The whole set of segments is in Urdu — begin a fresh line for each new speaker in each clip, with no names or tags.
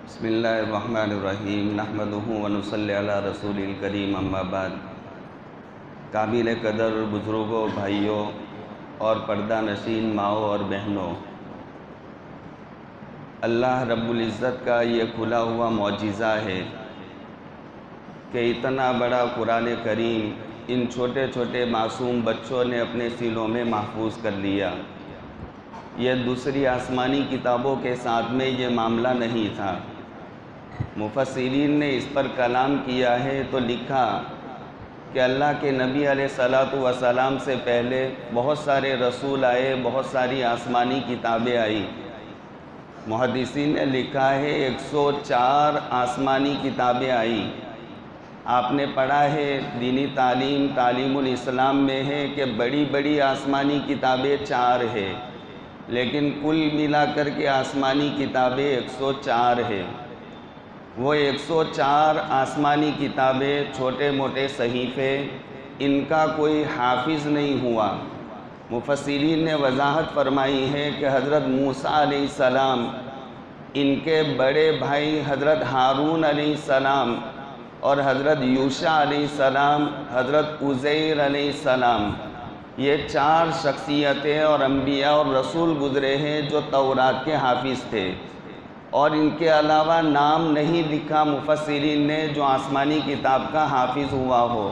بسم اللہ الرحمن الرحیم نحمدہ ونصلی علی رسول الکریم اما بعد۔ قابل قدر بزرگوں، بھائیوں اور پردہ نشین ماؤں اور بہنوں، اللہ رب العزت کا یہ کھلا ہوا معجزہ ہے کہ اتنا بڑا قرآن کریم ان چھوٹے چھوٹے معصوم بچوں نے اپنے سینوں میں محفوظ کر لیا۔ یہ دوسری آسمانی کتابوں کے ساتھ میں یہ معاملہ نہیں تھا۔ مفسرین نے اس پر کلام کیا ہے تو لکھا کہ اللہ کے نبی علیہ الصلوۃ والسلام سے پہلے بہت سارے رسول آئے، بہت ساری آسمانی کتابیں آئی۔ محدثین نے لکھا ہے 104 آسمانی کتابیں آئیں۔ آپ نے پڑھا ہے دینی تعلیم الاسلام میں ہے کہ بڑی بڑی آسمانی کتابیں 4 ہیں، لیکن کل ملا کر کے آسمانی کتابیں 104 ہیں۔ وہ 104 آسمانی کتابیں، چھوٹے موٹے صحیفے، ان کا کوئی حافظ نہیں ہوا۔ مفسرین نے وضاحت فرمائی ہے کہ حضرت موسیٰ علیہ السلام، ان کے بڑے بھائی حضرت ہارون علیہ السلام اور حضرت یوشع علیہ السلام، حضرت عزیر علیہ السلام، یہ 4 شخصیتیں اور انبیاء اور رسول گزرے ہیں جو تورات کے حافظ تھے، اور ان کے علاوہ نام نہیں لکھا مفسرین نے جو آسمانی کتاب کا حافظ ہوا ہو۔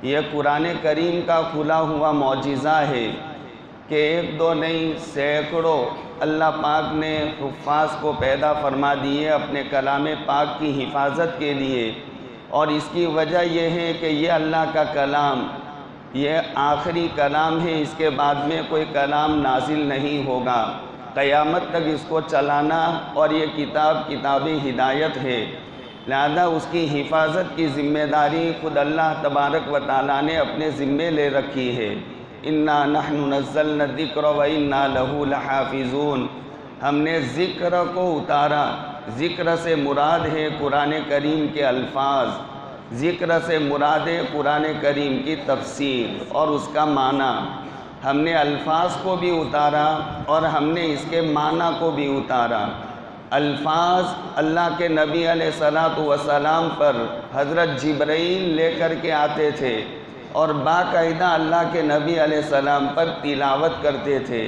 یہ قرآن کریم کا کھلا ہوا معجزہ ہے کہ 1-2 نہیں، سینکڑوں اللہ پاک نے حفاظ کو پیدا فرما دیے اپنے کلام پاک کی حفاظت کے لیے، اور اس کی وجہ یہ ہے کہ یہ اللہ کا کلام یہ آخری کلام ہے، اس کے بعد میں کوئی کلام نازل نہیں ہوگا، قیامت تک اس کو چلانا، اور یہ کتاب ہدایت ہے، لہذا اس کی حفاظت کی ذمہ داری خود اللہ تبارک و تعالیٰ نے اپنے ذمے لے رکھی ہے۔ اِنَّا نَحْنُ نَزَّلْنَا الذِّكْرَ وَإِنَّا لَهُ لَحَافِظُونَ۔ ہم نے ذکر کو اتارا۔ ذکر سے مراد ہے قرآن کریم کے الفاظ، ذکر سے مراد ہے قرآن کریم کی تفسیر اور اس کا معنی۔ ہم نے الفاظ کو بھی اتارا اور ہم نے اس کے معنی کو بھی اتارا۔ الفاظ اللہ کے نبی علیہ الصلوۃ والسلام پر حضرت جبرائیل لے کر کے آتے تھے اور باقاعدہ اللہ کے نبی علیہ السلام پر تلاوت کرتے تھے،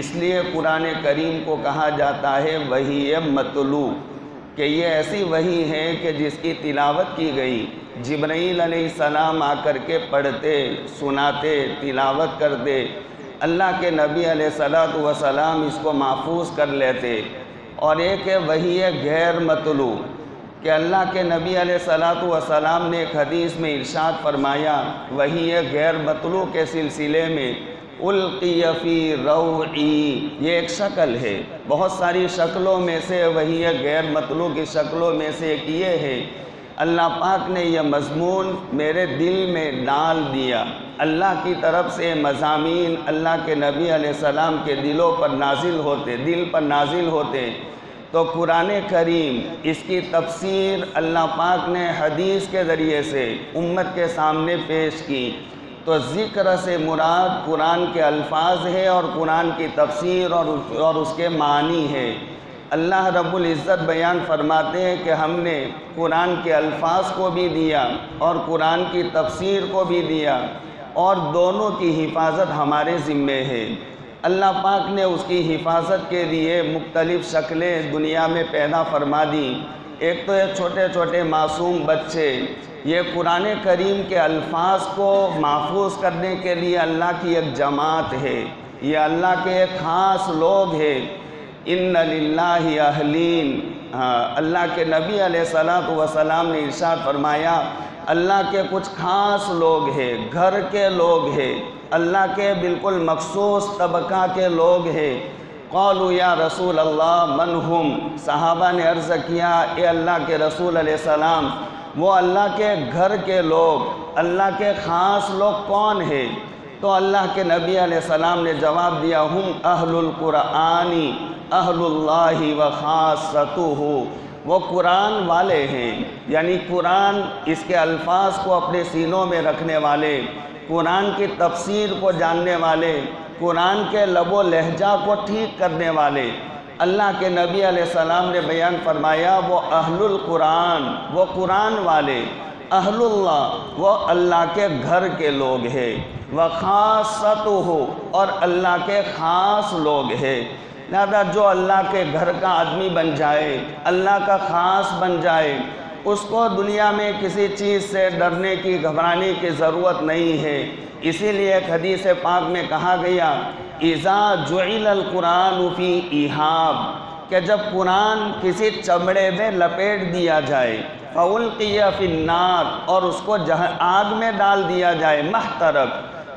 اس لیے قرآن کریم کو کہا جاتا ہے وحی مطلوع، کہ یہ ایسی وحی ہے کہ جس کی تلاوت کی گئی، جبرائیل علیہ السلام آ کر کے پڑھتے، سناتے، تلاوت کرتے، اللہ کے نبی علیہ الصلوۃ والسلام اس کو محفوظ کر لیتے۔ اور ایک ہے وحی غیر مطلوع، کہ اللہ کے نبی علیہ الصلوۃ والسلام نے ایک حدیث میں ارشاد فرمایا وحی غیر مطلوع کے سلسلے میں، القی فی روعی، یہ ایک شکل ہے، بہت ساری شکلوں میں سے وحی غیر مطلوع کی شکلوں میں سے ایک یہ ہے، اللہ پاک نے یہ مضمون میرے دل میں ڈال دیا۔ اللہ کی طرف سے مضامین اللہ کے نبی علیہ السلام کے دلوں پر نازل ہوتے، دل پر نازل ہوتے، تو قرآن کریم اس کی تفسیر اللہ پاک نے حدیث کے ذریعے سے امت کے سامنے پیش کی۔ تو ذکر سے مراد قرآن کے الفاظ ہے اور قرآن کی تفسیر اور اس کے معنی ہے۔ اللہ رب العزت بیان فرماتے ہیں کہ ہم نے قرآن کے الفاظ کو بھی دیا اور قرآن کی تفسیر کو بھی دیا، اور دونوں کی حفاظت ہمارے ذمے ہے۔ اللہ پاک نے اس کی حفاظت کے لیے مختلف شکلیں دنیا میں پیدا فرما دی۔ ایک تو یہ چھوٹے چھوٹے معصوم بچے، یہ قرآن کریم کے الفاظ کو محفوظ کرنے کے لیے اللہ کی ایک جماعت ہے، یہ اللہ کے ایک خاص لوگ ہیں۔ ان للہ اہلین، اللہ کے نبی علیہ الصلوۃ والسلام نے ارشاد فرمایا اللہ کے کچھ خاص لوگ ہیں، گھر کے لوگ ہیں، اللہ کے بالکل مخصوص طبقہ کے لوگ ہیں۔ قالوا یا رسول اللہ من ہم، صحابہ نے عرض کیا اے اللہ کے رسول علیہ السلام وہ اللہ کے گھر کے لوگ، اللہ کے خاص لوگ کون ہیں؟ تو اللہ کے نبی علیہ السلام نے جواب دیا ہم اہل القرآن اہل اللہ و خاصتہ، وہ قرآن والے ہیں، یعنی قرآن اس کے الفاظ کو اپنے سینوں میں رکھنے والے، قرآن کی تفسیر کو جاننے والے، قرآن کے لب و لہجہ کو ٹھیک کرنے والے اللہ کے نبی علیہ السلام نے بیان فرمایا، وہ اہل القرآن، وہ قرآن والے، اہل اللہ، وہ اللہ کے گھر کے لوگ ہیں، وخاصتہ، اور اللہ کے خاص لوگ ہیں۔ لہذا جو اللہ کے گھر کا آدمی بن جائے، اللہ کا خاص بن جائے، اس کو دنیا میں کسی چیز سے ڈرنے کی، گھبرانے کی ضرورت نہیں ہے۔ اسی لیے ایک حدیث پاک میں کہا گیا، اذا جعل القرآن فی ایہاب، کہ جب قرآن کسی چمڑے میں لپیٹ دیا جائے، فَأُلْقِيَ فِي النَّارِ، اور اس کو آگ میں ڈال دیا جائے، محترق،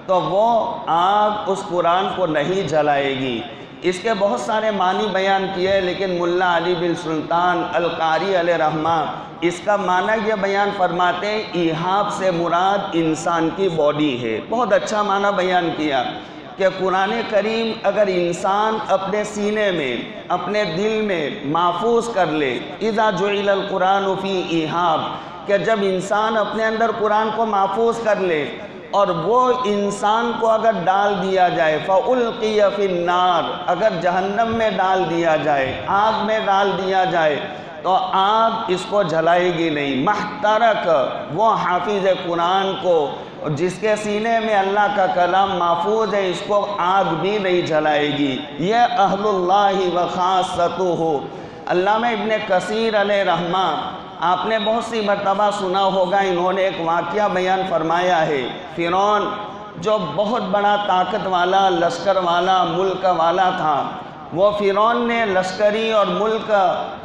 تو وہ آگ اس قرآن کو نہیں جلائے گی۔ اس کے بہت سارے معنی بیان کیے، لیکن ملا علی بن سلطان القاری علیہ رحمہ اس کا معنی یہ بیان فرماتے ہیں، ایہاب سے مراد انسان کی باڈی ہے۔ بہت اچھا معنی بیان کیا کہ قرآن کریم اگر انسان اپنے سینے میں، اپنے دل میں محفوظ کر لے، اذا جعل القرآن فی ایہاب، کہ جب انسان اپنے اندر قرآن کو محفوظ کر لے اور وہ انسان کو اگر ڈال دیا جائے، فَأُلْقِيَ فِي النَّارِ، اگر جہنم میں ڈال دیا جائے، آگ میں ڈال دیا جائے، تو آگ اس کو جلائے گی نہیں۔ محترق، وہ حافظ قرآن کو، جس کے سینے میں اللہ کا کلام محفوظ ہے، اس کو آگ بھی نہیں جلائے گی۔ یہ اہل اللہ و خاصتہ۔ علامہ ابن کثیر علیہ رحمہ، آپ نے بہت سی مرتبہ سنا ہوگا، انہوں نے ایک واقعہ بیان فرمایا ہے۔ فرعون جو بہت بڑا طاقت والا، لشکر والا، ملک والا تھا، وہ فرعون نے لشکری اور ملک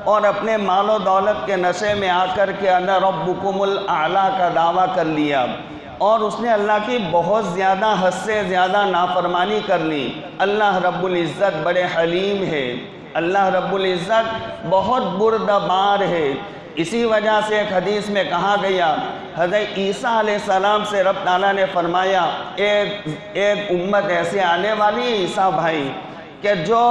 اور اپنے مال و دولت کے نشے میں آ کر کے انا ربکم الاعلیٰ کا دعویٰ کر لیا، اور اس نے اللہ کی بہت زیادہ، حد سے زیادہ نافرمانی کر لی۔ اللہ رب العزت بڑے حلیم ہے، اللہ رب العزت بہت بردبار ہے۔ اسی وجہ سے ایک حدیث میں کہا گیا، حضرت عیسیٰ علیہ السلام سے رب تعالیٰ نے فرمایا، ایک امت ایسے آنے والی ہے عیسیٰ بھائی، کہ جو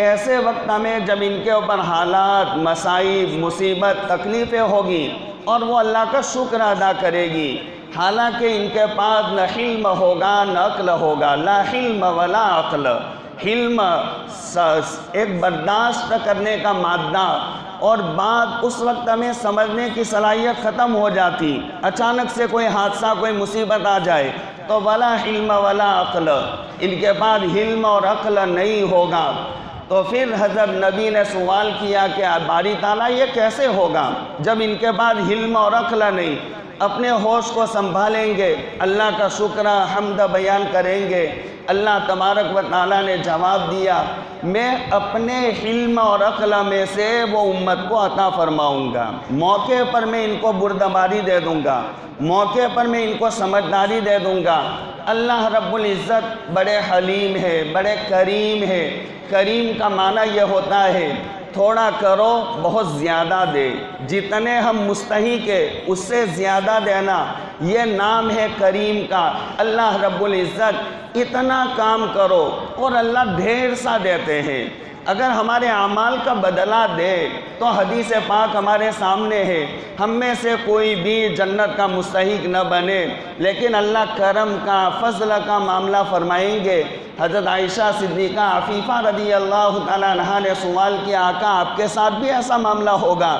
ایسے وقت میں جب ان کے اوپر حالات، مصائب، مصیبت، تکلیفیں ہوگی، اور وہ اللہ کا شکر ادا کرے گی، حالانکہ ان کے پاس نہ حلم ہوگا نہ عقل ہوگا، لا حلم ولا عقل۔ حلم ایک برداشت کرنے کا مادہ، اور بات اس وقت میں سمجھنے کی صلاحیت ختم ہو جاتی، اچانک سے کوئی حادثہ، کوئی مصیبت آ جائے تو ولا حلم ولا عقل، ان کے بعد حلم اور عقل نہیں ہوگا۔ تو پھر حضرت نبی نے سوال کیا کہ باری تعالیٰ یہ کیسے ہوگا جب ان کے بعد حلم اور عقل نہیں؟ اپنے ہوش کو سنبھالیں گے، اللہ کا شکر حمد بیان کریں گے۔ اللہ تبارک و تعالیٰ نے جواب دیا، میں اپنے حلم اور عقل میں سے وہ امت کو عطا فرماؤں گا، موقع پر میں ان کو بردباری دے دوں گا، موقع پر میں ان کو سمجھداری دے دوں گا۔ اللہ رب العزت بڑے حلیم ہے، بڑے کریم ہے۔ کریم کا معنی یہ ہوتا ہے، تھوڑا کرو بہت زیادہ دے، جتنے ہم مستحق ہے اس سے زیادہ دینا، یہ نام ہے کریم کا۔ اللہ رب العزت اتنا کام کرو اور اللہ ڈھیر سا دیتے ہیں۔ اگر ہمارے اعمال کا بدلہ دے تو حدیث پاک ہمارے سامنے ہے، ہم میں سے کوئی بھی جنت کا مستحق نہ بنے، لیکن اللہ کرم کا، فضل کا معاملہ فرمائیں گے۔ حضرت عائشہ صدیقہ عفیفہ رضی اللہ تعالیٰ عنہا نے سوال کیا، آقا آپ کے ساتھ بھی ایسا معاملہ ہوگا؟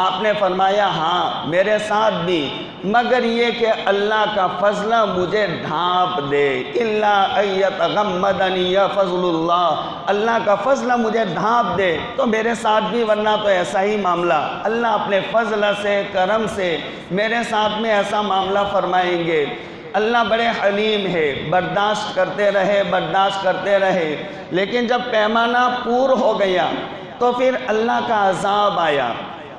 آپ نے فرمایا ہاں میرے ساتھ بھی، مگر یہ کہ اللہ کا فضل مجھے ڈھانپ دے، الا ان یتغمدنی فضل اللہ، اللہ کا فضل مجھے ڈھانپ دے تو میرے ساتھ بھی، ورنہ تو ایسا ہی معاملہ اللہ اپنے فضل سے، کرم سے میرے ساتھ میں ایسا معاملہ فرمائیں گے۔ اللہ بڑے حلیم ہے، برداشت کرتے رہے، برداشت کرتے رہے، لیکن جب پیمانہ پور ہو گیا تو پھر اللہ کا عذاب آیا،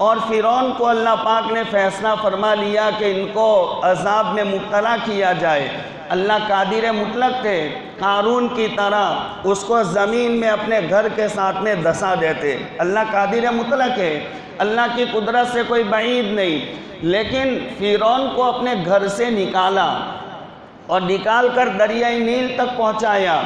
اور فرعون کو اللہ پاک نے فیصلہ فرما لیا کہ ان کو عذاب میں مبتلا کیا جائے۔ اللہ قادر مطلق تھے، قارون کی طرح اس کو زمین میں اپنے گھر کے ساتھ میں دھسا دیتے۔ اللہ قادر مطلق ہے، اللہ کی قدرت سے کوئی بعید نہیں، لیکن فرعون کو اپنے گھر سے نکالا اور نکال کر دریائے نیل تک پہنچایا،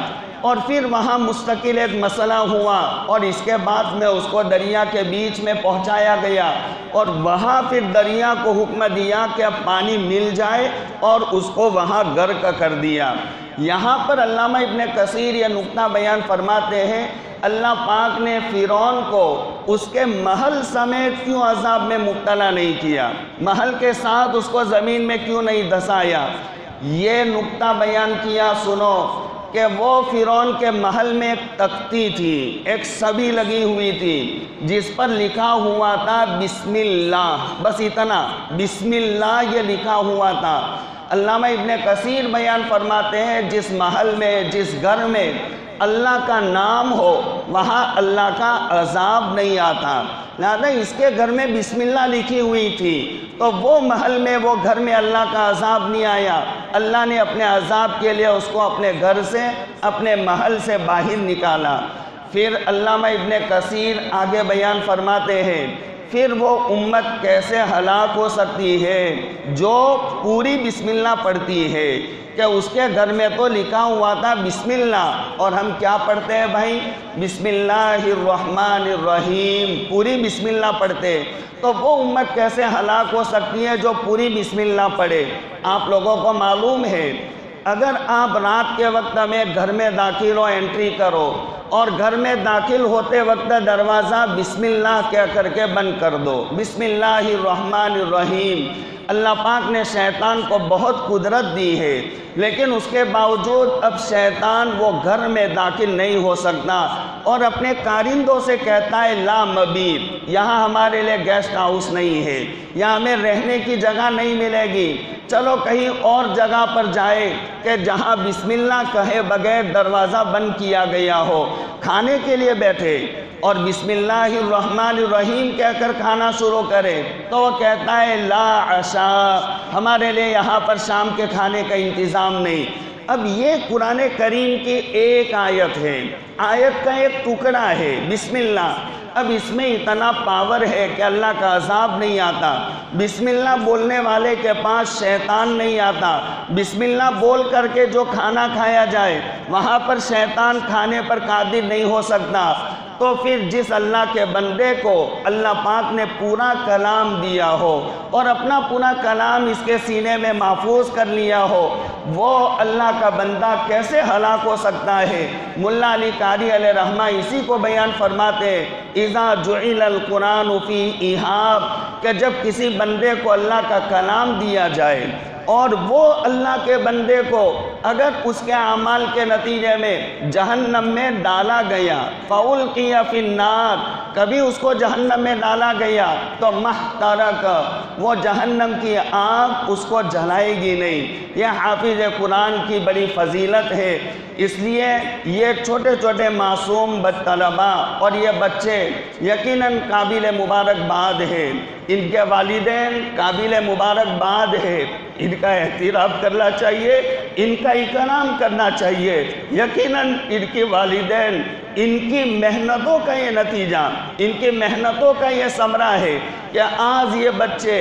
اور پھر وہاں مستقل ایک مسئلہ ہوا اور اس کے بعد میں اس کو دریا کے بیچ میں پہنچایا گیا اور وہاں پھر دریا کو حکم دیا کہ اب پانی مل جائے اور اس کو وہاں غرق کر دیا۔ یہاں پر علامہ ابن کثیر یہ نقطہ بیان فرماتے ہیں، اللہ پاک نے فرعون کو اس کے محل سمیت کیوں عذاب میں مبتلا نہیں کیا، محل کے ساتھ اس کو زمین میں کیوں نہیں دھسایا؟ یہ نقطہ بیان کیا، سنو کہ وہ فرعون کے محل میں ایک تختی تھی، ایک صبی لگی ہوئی تھی جس پر لکھا ہوا تھا بسم اللہ، بس اتنا، بسم اللہ یہ لکھا ہوا تھا۔ علامہ ابن کثیر بیان فرماتے ہیں جس محل میں، جس گھر میں اللہ کا نام ہو وہاں اللہ کا عذاب نہیں آتا، لہذا اس کے گھر میں بسم اللہ لکھی ہوئی تھی تو وہ محل میں، وہ گھر میں اللہ کا عذاب نہیں آیا۔ اللہ نے اپنے عذاب کے لیے اس کو اپنے گھر سے، اپنے محل سے باہر نکالا۔ پھر علامہ ابن کثیر آگے بیان فرماتے ہیں پھر وہ امت کیسے ہلاک ہو سکتی ہے جو پوری بسم اللہ پڑھتی ہے، کہ اس کے گھر میں تو لکھا ہوا تھا بسم اللہ اور ہم کیا پڑھتے ہیں بھائی؟ بسم اللہ الرحمن الرحیم، پوری بسم اللہ پڑھتے، تو وہ امت کیسے ہلاک ہو سکتی ہے جو پوری بسم اللہ پڑھے؟ آپ لوگوں کو معلوم ہے اگر آپ رات کے وقت میں گھر میں داخل ہو، انٹری کرو اور گھر میں داخل ہوتے وقت دروازہ بسم اللہ کہہ کر کے بند کر دو، بسم اللہ الرحمن الرحیم۔ اللہ پاک نے شیطان کو بہت قدرت دی ہے لیکن اس کے باوجود اب شیطان وہ گھر میں داخل نہیں ہو سکتا اور اپنے کارندوں سے کہتا ہے لا مبیت، یہاں ہمارے لیے گیسٹ ہاؤس نہیں ہے، یہاں ہمیں رہنے کی جگہ نہیں ملے گی، چلو کہیں اور جگہ پر جائے کہ جہاں بسم اللہ کہے بغیر دروازہ بند کیا گیا ہو، کھانے کے لیے بیٹھے اور بسم اللہ الرحمن الرحیم کہہ کر کھانا شروع کرے تو وہ کہتا ہے لا عشاء، ہمارے لیے یہاں پر شام کے کھانے کا انتظام نہیں۔ اب یہ قرآن کریم کی ایک آیت ہے، آیت کا ایک ٹکڑا ہے بسم اللہ، اب اس میں اتنا پاور ہے کہ اللہ کا عذاب نہیں آتا، بسم اللہ بولنے والے کے پاس شیطان نہیں آتا، بسم اللہ بول کر کے جو کھانا کھایا جائے وہاں پر شیطان کھانے پر قادر نہیں ہو سکتا۔ تو پھر جس اللہ کے بندے کو اللہ پاک نے پورا کلام دیا ہو اور اپنا پورا کلام اس کے سینے میں محفوظ کر لیا ہو، وہ اللہ کا بندہ کیسے ہلاک ہو سکتا ہے؟ ملا علی قاری علیہ رحمہ اسی کو بیان فرماتے اذا جعل القرآن فی ایہاب، کہ جب کسی بندے کو اللہ کا کلام دیا جائے اور وہ اللہ کے بندے کو اگر اس کے اعمال کے نتیجے میں جہنم میں ڈالا گیا فَأُلْقِيَ فِي النَّارِ، کبھی اس کو جہنم میں ڈالا گیا تو مَحْتَرَقَ، وہ جہنم کی آگ اس کو جلائے گی نہیں۔ یہ حافظ قرآن کی بڑی فضیلت ہے، اس لیے یہ چھوٹے چھوٹے معصوم طلبہ اور یہ بچے یقیناً قابل مبارکباد ہیں، ان کے والدین قابل مبارکباد ہے، ان کا احترام کرنا چاہیے، ان کا اکرام کرنا چاہیے۔ یقیناً ان کی والدین، ان کی محنتوں کا یہ نتیجہ، ان کی محنتوں کا یہ ثمرہ ہے کہ آج یہ بچے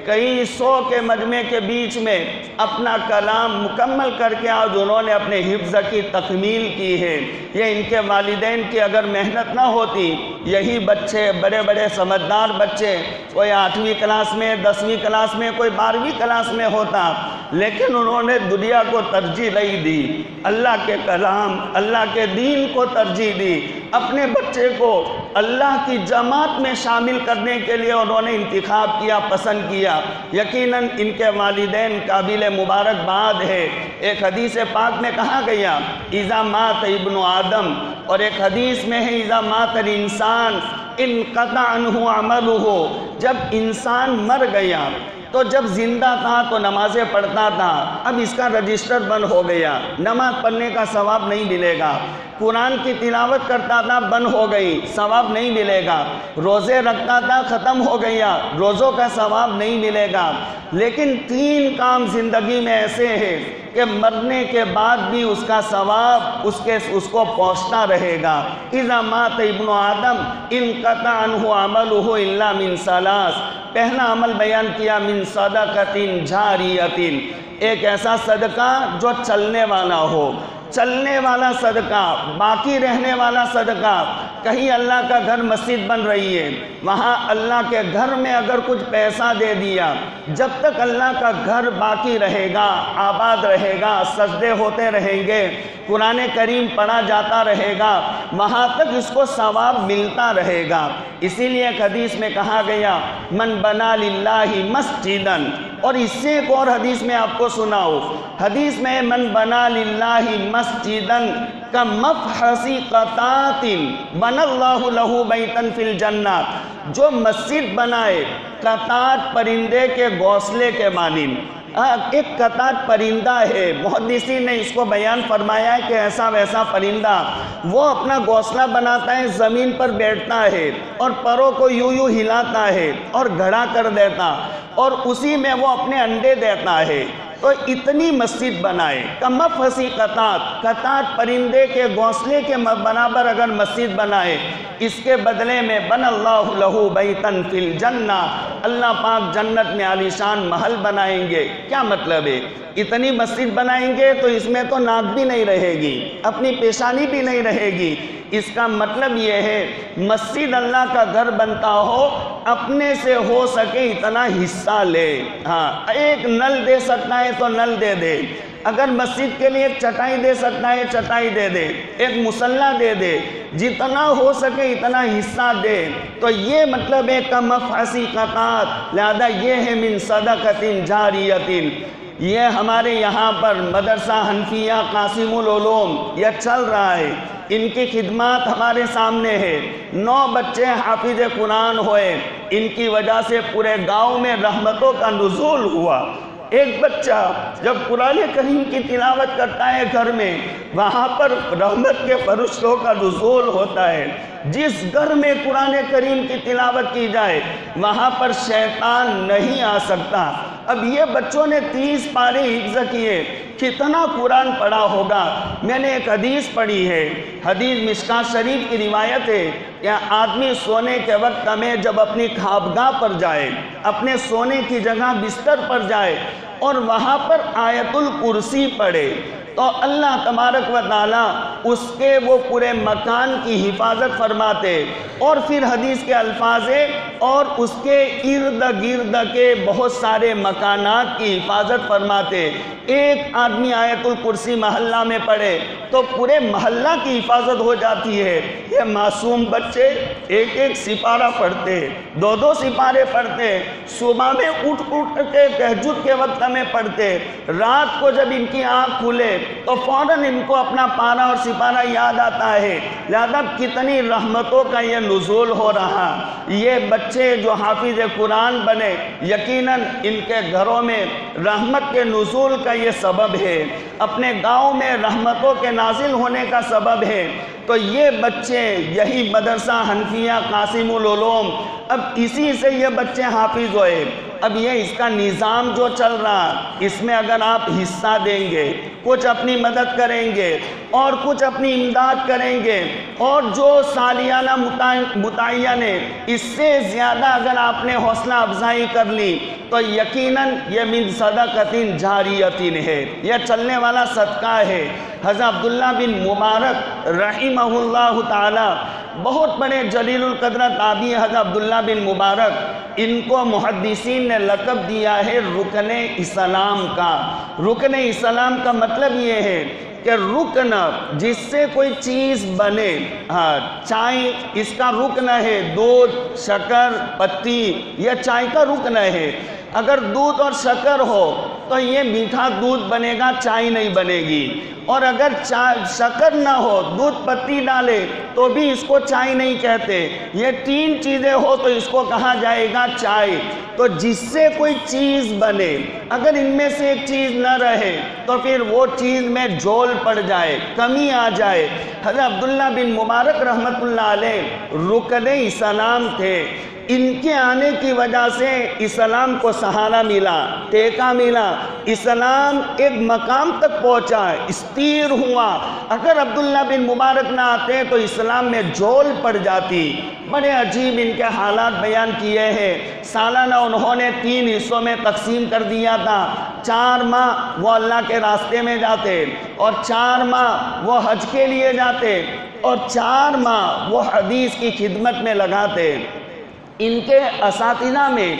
کئی سو کے مجمع کے بیچ میں اپنا کلام مکمل کر کے آج انہوں نے اپنے حفظ کی تکمیل کی ہے۔ یہ ان کے والدین کی اگر محنت نہ ہوتی، یہی بچے بڑے بڑے سمجھدار بچے، کوئی 8ویں کلاس میں، 10ویں کلاس میں، کوئی 12ویں کلاس میں ہوتا، لیکن انہوں نے دنیا کو ترجیح نہیں دی، اللہ کے کلام، اللہ کے دین کو ترجیح دی، اپنے بچے کو اللہ کی جماعت میں شامل کرنے کے لیے انہوں نے انتخاب کیا، پسند کیا۔ یقیناً ان کے والدین قابل مبارکباد ہے۔ ایک حدیث پاک میں کہا گیا اذا مات ابن آدم، اور ایک حدیث میں ہے اذا مات الانسان انقطع عنہ عملہ، جب انسان مر گیا تو جب زندہ تھا تو نمازیں پڑھتا تھا، اب اس کا رجسٹر بند ہو گیا، نماز پڑھنے کا ثواب نہیں ملے گا، قرآن کی تلاوت کرتا تھا بند ہو گئی، ثواب نہیں ملے گا، روزے رکھتا تھا ختم ہو گیا، روزوں کا ثواب نہیں ملے گا۔ لیکن 3 کام زندگی میں ایسے ہیں کہ مرنے کے بعد بھی اس کا ثواب اس کو پہنچتا رہے گا۔ اذا مات ابن آدم انقطع عنہ عملہ الا من ثلاث، پہلا عمل بیان کیا من صدقۃ جاریۃ، ایک ایسا صدقہ جو چلنے والا ہو، چلنے والا صدقہ، باقی رہنے والا صدقہ، کہیں اللہ کا گھر مسجد بن رہی ہے، وہاں اللہ کے گھر میں اگر کچھ پیسہ دے دیا، جب تک اللہ کا گھر باقی رہے گا، آباد رہے گا، سجدے ہوتے رہیں گے، قرآن کریم پڑھا جاتا رہے گا، وہاں تک اس کو ثواب ملتا رہے گا۔ اسی لیے ایک حدیث میں کہا گیا من بنا للہ مسجدن، اور اس سے ایک اور حدیث میں آپ کو سناؤ، حدیث میں من بنا للہ مسجدن کمفحص قطات بنى اللہ لہ بیتا فی الجنہ، جو مسجد بنائے قطات پرندے کے گھونسلے کے مانند۔ ایک قطات پرندہ ہے، محدثین نے اس کو بیان فرمایا ہے کہ ایسا ویسا پرندہ، وہ اپنا گھونسلہ بناتا ہے، زمین پر بیٹھتا ہے اور پروں کو یوں ہلاتا ہے اور گھڑا کر دیتا، اور اسی میں وہ اپنے انڈے دیتا ہے۔ تو اتنی مسجد بنائے، کمفحص قطات پرندے کے گھونسلے کے برابر اگر مسجد بنائے، اس کے بدلے میں بن اللہ لہ بیتا فی الجنہ، اللہ پاک جنت میں عالیشان محل بنائیں گے۔ کیا مطلب ہے؟ اتنی مسجد بنائیں گے تو اس میں تو ناک بھی نہیں رہے گی، اپنی پیشانی بھی نہیں رہے گی۔ اس کا مطلب یہ ہے مسجد اللہ کا گھر بنتا ہو، اپنے سے ہو سکے اتنا حصہ لے۔ ہاں، ایک نل دے سکتا ہے تو نل دے دے، اگر مسجد کے لیے ایک چٹائی دے سکتا ہے چٹائی دے دے، ایک مصلی دے دے، جتنا ہو سکے اتنا حصہ دے۔ تو یہ مطلب ہے کمفحص قطات، لہذا یہ ہے من صدقۃ جاریۃ۔ یہ ہمارے یہاں پر مدرسہ حنفیہ قاسم العلوم یہ چل رہا ہے، ان کی خدمات ہمارے سامنے ہے۔ 9 بچے حافظ قرآن ہوئے، ان کی وجہ سے پورے گاؤں میں رحمتوں کا نزول ہوا۔ ایک بچہ جب قرآن کریم کی تلاوت کرتا ہے گھر میں، وہاں پر رحمت کے فرشتوں کا نزول ہوتا ہے۔ جس گھر میں قرآن کریم کی تلاوت کی جائے وہاں پر شیطان نہیں آ سکتا۔ اب یہ بچوں نے 30 پارے حفظ کیے، کتنا قرآن پڑھا ہوگا۔ میں نے ایک حدیث پڑھی ہے، حدیث مشکاۃ شریف کی روایت ہے کہ آدمی سونے کے وقت میں جب اپنی خوابگاہ پر جائے، اپنے سونے کی جگہ بستر پر جائے اور وہاں پر آیت الکرسی پڑھے، تو اللہ تبارک و تعالیٰ اس کے وہ پورے مکان کی حفاظت فرماتے۔ اور پھر حدیث کے الفاظ ہے اور اس کے ارد گرد کے بہت سارے مکانات کی حفاظت فرماتے۔ ایک آدمی آیت الکرسی محلہ میں پڑھے تو پورے محلہ کی حفاظت ہو جاتی ہے۔ یہ معصوم بچے ایک ایک سپارہ پڑھتے، 2 سپارے پڑھتے، صبح میں اٹھ کے تہجد کے وقت میں پڑھتے، رات کو جب ان کی آنکھ کھلے تو فوراً ان کو اپنا پارہ اور سپارہ یاد آتا ہے۔ لہذا کتنی رحمتوں کا یہ نزول ہو رہا۔ یہ بچے جو حافظ قرآن بنے، یقیناً ان کے گھروں میں رحمت کے نزول کا یہ سبب ہے، اپنے گاؤں میں رحمتوں کے نازل ہونے کا سبب ہے۔ تو یہ بچے، یہی مدرسہ حنفیہ قاسم العلوم، اب اسی سے یہ بچے حافظ ہوئے۔ اب یہ اس کا نظام جو چل رہا، اس میں اگر آپ حصہ دیں گے، کچھ اپنی مدد کریں گے اور کچھ اپنی امداد کریں گے، اور جو سالیانہ متعین ہے اس سے زیادہ اگر آپ نے حوصلہ افزائی کر لی، تو یقیناً یہ من صدقۃ جاریۃ ہے، یہ چلنے والا صدقہ ہے۔ حضرت عبداللہ بن مبارک رحمہ اللہ تعالی، بہت بڑے جلیل القدر تابعی حضرت عبداللہ بن مبارک، ان کو محدثین نے لقب دیا ہے رکن اسلام کا۔ رکن اسلام کا مطلب یہ ہے کہ رکن جس سے کوئی چیز بنے، چائے اس کا رکن ہے، دودھ، شکر، پتی، یہ چائے کا رکن ہے۔ اگر دودھ اور شکر ہو تو یہ میٹھا دودھ بنے گا، چائے نہیں بنے گی، اور اگر شکر نہ ہو، دودھ پتی ڈالے تو بھی اس کو چائے نہیں کہتے۔ یہ 3 چیزیں ہو تو اس کو کہا جائے گا چائے۔ تو جس سے کوئی چیز بنے، اگر ان میں سے ایک چیز نہ رہے تو پھر وہ چیز میں جول پڑ جائے، کمی آ جائے۔ حضرت عبداللہ بن مبارک رحمۃ اللہ علیہ رکن اسلام تھے۔ ان کے آنے کی وجہ سے اسلام کو سہارا ملا، ٹیکا ملا، اسلام ایک مقام تک پہنچا، استیر ہوا۔ اگر عبداللہ بن مبارک نہ آتے تو اسلام میں جول پڑ جاتی۔ بڑے عجیب ان کے حالات بیان کیے ہیں۔ سالانہ انہوں نے 3 حصوں میں تقسیم کر دیا تھا۔ 4 ماہ وہ اللہ کے راستے میں جاتے، اور 4 ماہ وہ حج کے لیے جاتے، اور 4 ماہ وہ حدیث کی خدمت میں لگاتے۔ ان کے اساتذہ میں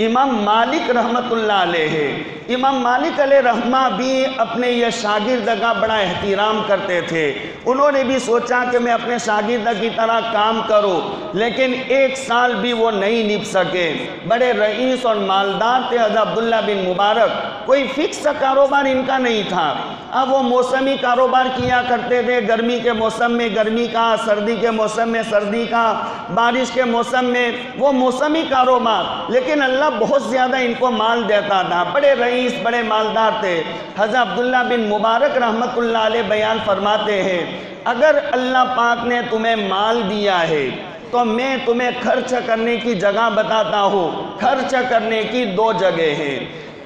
امام مالک رحمت اللہ علیہ ہے۔ امام مالک علیہ رحمہ بھی اپنے یہ شاگرد کا بڑا احترام کرتے تھے۔ انہوں نے بھی سوچا کہ میں اپنے شاگرد کی طرح کام کروں، لیکن 1 سال بھی وہ نہیں نبھ سکے۔ بڑے رئیس اور مالدار تھے حضرت عبداللہ بن مبارک، کوئی فکس کاروبار ان کا نہیں تھا۔ اب وہ موسمی کاروبار کیا کرتے تھے، گرمی کے موسم میں گرمی کا، سردی کے موسم میں سردی کا، بارش کے موسم میں وہ موسمی کاروبار، لیکن اللہ بہت زیادہ ان کو مال دیتا تھا۔ بڑے رئیس، بڑے مالدار تھے۔ حضرت عبداللہ بن مبارک رحمت اللہ علیہ بیان فرماتے ہیں، اگر اللہ پاک نے تمہیں مال دیا ہے تو میں تمہیں خرچ کرنے کی جگہ بتاتا ہوں۔ خرچ کرنے کی 2 جگہ ہیں۔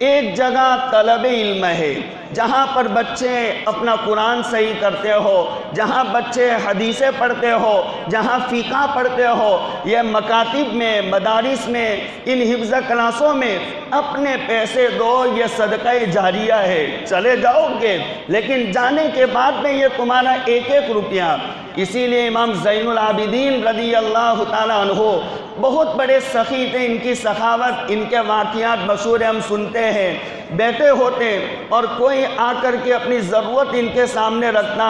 ایک جگہ طلب علم ہے، جہاں پر بچے اپنا قرآن صحیح کرتے ہو، جہاں بچے حدیثیں پڑھتے ہو، جہاں فقہ پڑھتے ہو، یہ مکاتب میں، مدارس میں، ان حفظ کلاسوں میں اپنے پیسے دو، یہ صدقہ جاریہ ہے۔ چلے جاؤ گے لیکن جانے کے بعد میں یہ تمہارا 1 روپیہ۔ اسی لیے امام زین العابدین رضی اللہ تعالیٰ عنہ بہت بڑے سخی تھے۔ ان کی سخاوت، ان کے واقعات مشہور ہم سنتے ہیں۔ بیٹھے ہوتے اور کوئی آ کر کے اپنی ضرورت ان کے سامنے رکھنا،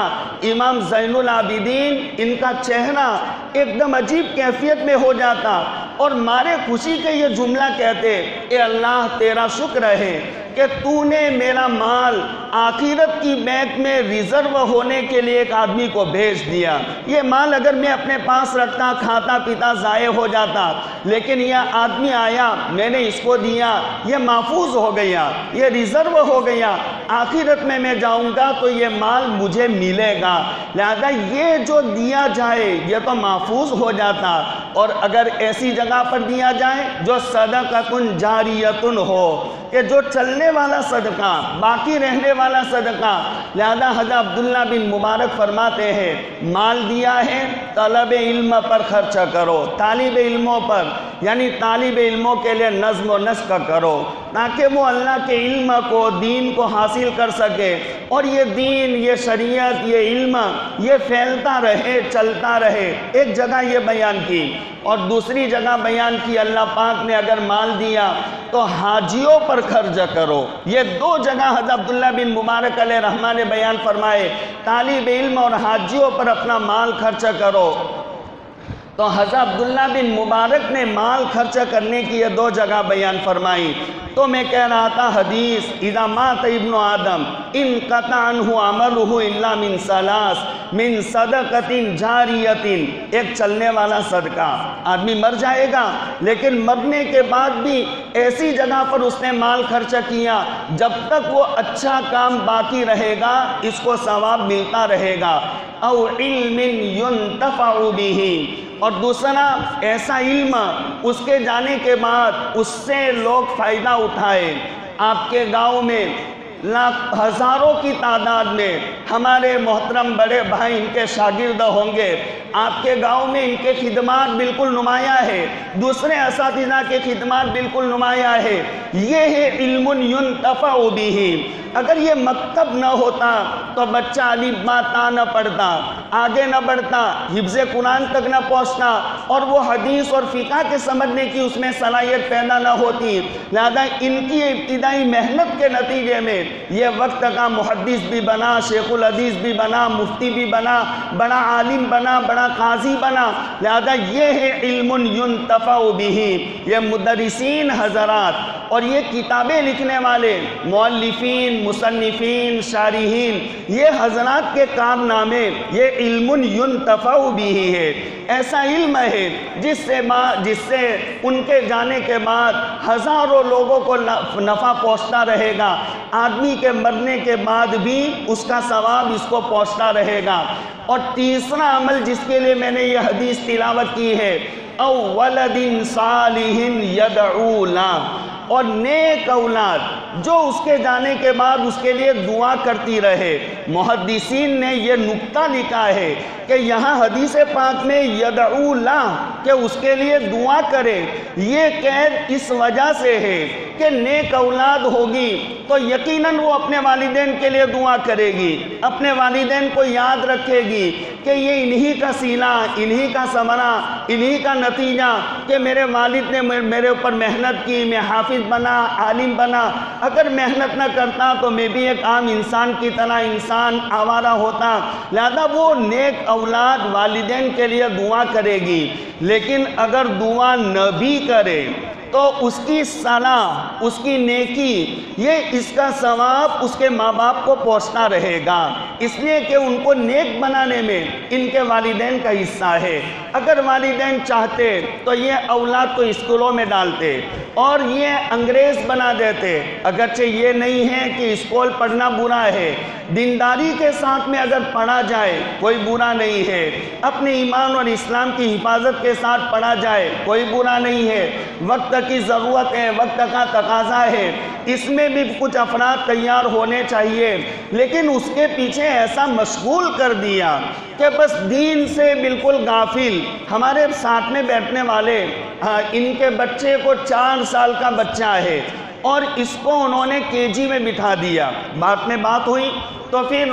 امام زین العابدین ان کا چہرہ ایک دم عجیب کیفیت میں ہو جاتا، اور مارے خوشی کے یہ جملہ کہتے، اے اللہ تیرا شکر ہے کہ تو نے میرا مال آخرت کی بینک میں ریزرو ہونے کے لیے ایک آدمی کو بھیج دیا۔ یہ مال اگر میں اپنے پاس رکھتا، کھاتا پیتا ضائع ہو جاتا، لیکن یہ آدمی آیا، میں نے اس کو دیا، یہ محفوظ ہو گیا، یہ ریزرو ہو گیا، آخرت میں جاؤں گا تو یہ مال مجھے ملے گا، لہذا یہ جو دیا جائے یہ تو محفوظ ہو جاتا، اور اگر ایسی جگہ پر دیا جائے جو صدقۃ جاریۃ ہو، کہ جو چلنے والا صدقہ، باقی رہنے والا صدقہ۔ لہذا حضرت عبداللہ بن مبارک فرماتے ہیں، مال دیا ہے طلب علم پر خرچ کرو، طالب علموں پر، یعنی طالب علموں کے لیے نظم و نسق کرو، تاکہ وہ اللہ کے علم کو، دین کو حاصل کر سکے، اور یہ دین، یہ شریعت، یہ علم یہ پھیلتا رہے، چلتا رہے۔ ایک جگہ یہ بیان کی، اور دوسری جگہ بیان کی اللہ پاک نے اگر مال دیا تو حاجیوں پر خرچ کرو۔ یہ 2 جگہ حضرت عبداللہ بن مبارک علیہ رحمہ نے بیان فرمائے، طالب علم اور حاجیوں پر اپنا مال خرچ کرو۔ تو حضرت عبداللہ بن مبارک نے مال خرچ کرنے کی یہ 2 جگہ بیان فرمائی۔ تو میں کہہ رہا تھا حدیث، اذا مات ابن آدم انقطع عنہ عملہ الا من 3، من صدقۃ جاریۃ، ایک چلنے والا صدقہ۔ آدمی مر جائے گا لیکن مرنے کے بعد بھی ایسی جگہ پر اس نے مال خرچ کیا، جب تک وہ اچھا کام باقی رہے گا اس کو ثواب ملتا رہے گا۔ او علم ينتفع به، اور دوسرا ایسا علم اس کے جانے کے بعد اس سے لوگ فائدہ اٹھائے۔ آپ کے گاؤں میں ہزاروں کی تعداد میں ہمارے محترم بڑے بھائی ان کے شاگرد ہوں گے، آپ کے گاؤں میں ان کے خدمات بالکل نمایاں ہے، دوسرے اساتذہ کے خدمات بالکل نمایاں ہے۔ یہ ہے علم ينتفع به۔ اگر یہ مکتب نہ ہوتا تو بچہ الف با تا نہ پڑھتا، آگے نہ بڑھتا، حفظ قرآن تک نہ پہنچتا، اور وہ حدیث اور فقہ کے سمجھنے کی اس میں صلاحیت پیدا نہ ہوتی۔ لہذا ان کی ابتدائی محنت کے نتیجے میں یہ وقت کا محدث بھی بنا، شیخ الحدیث بھی بنا، مفتی بھی بنا، بڑا عالم بنا، بڑا قاضی بنا۔ لہذا یہ ہے علم ينتفع به۔ یہ مدرسین حضرات اور یہ کتابیں لکھنے والے مؤلفین، مصنفین، شارحین، یہ حضرات کے کارنامے یہ علم ينتفع به ہے۔ ایسا علم ہے جس سے ان کے جانے کے بعد ہزاروں لوگوں کو نفع پہنچتا رہے گا، آدمی کے مرنے کے بعد بھی اس کا ثواب اس کو پہنچتا رہے گا۔ اور تیسرا عمل جس کے لیے میں نے یہ حدیث تلاوت کی ہے، او ولد صالح یدعو لہ، اور نیک اولاد جو اس کے جانے کے بعد اس کے لیے دعا کرتی رہے۔ محدثین نے یہ نکتہ لکھا ہے کہ یہاں حدیث پاک میں یدعو لہ کہ اس کے لیے دعا کرے، یہ قید اس وجہ سے ہے کہ نیک اولاد ہوگی تو یقیناً وہ اپنے والدین کے لیے دعا کرے گی، اپنے والدین کو یاد رکھے گی کہ یہ انہی کا صلہ، انہی کا ثمرہ، انہی کا نتیجہ کہ میرے والد نے میرے اوپر محنت کی، میں حافظ بنا، عالم بنا۔ اگر محنت نہ کرتا تو میں بھی ایک عام انسان کی طرح انسان آوارہ ہوتا۔ لہذا وہ نیک اولاد والدین کے لیے دعا کرے گی، لیکن اگر دعا نہ بھی کرے تو اس کی صلاح، اس کی نیکی، یہ اس کا ثواب اس کے ماں باپ کو پہنچتا رہے گا، اس لیے کہ ان کو نیک بنانے میں ان کے والدین کا حصہ ہے۔ اگر والدین چاہتے تو یہ اولاد کو اسکولوں میں ڈالتے اور یہ انگریز بنا دیتے، اگرچہ یہ نہیں ہے کہ اسکول پڑھنا برا ہے، دینداری کے ساتھ میں اگر پڑھا جائے کوئی برا نہیں ہے، اپنے ایمان اور اسلام کی حفاظت کے ساتھ پڑھا جائے کوئی برا نہیں ہے، وقت کی ضرورت ہے، وقت کا تقاضا ہے، اس میں بھی کچھ افراد تیار ہونے چاہیے، لیکن اس کے پیچھے ایسا مشغول کر دیا کہ بس دین سے بالکل غافل۔ ہمارے ساتھ میں بیٹھنے والے ان کے بچے کو 4 سال کا بچہ ہے اور اس کو انہوں نے KG میں بٹھا دیا، بات میں بات ہوئی تو پھر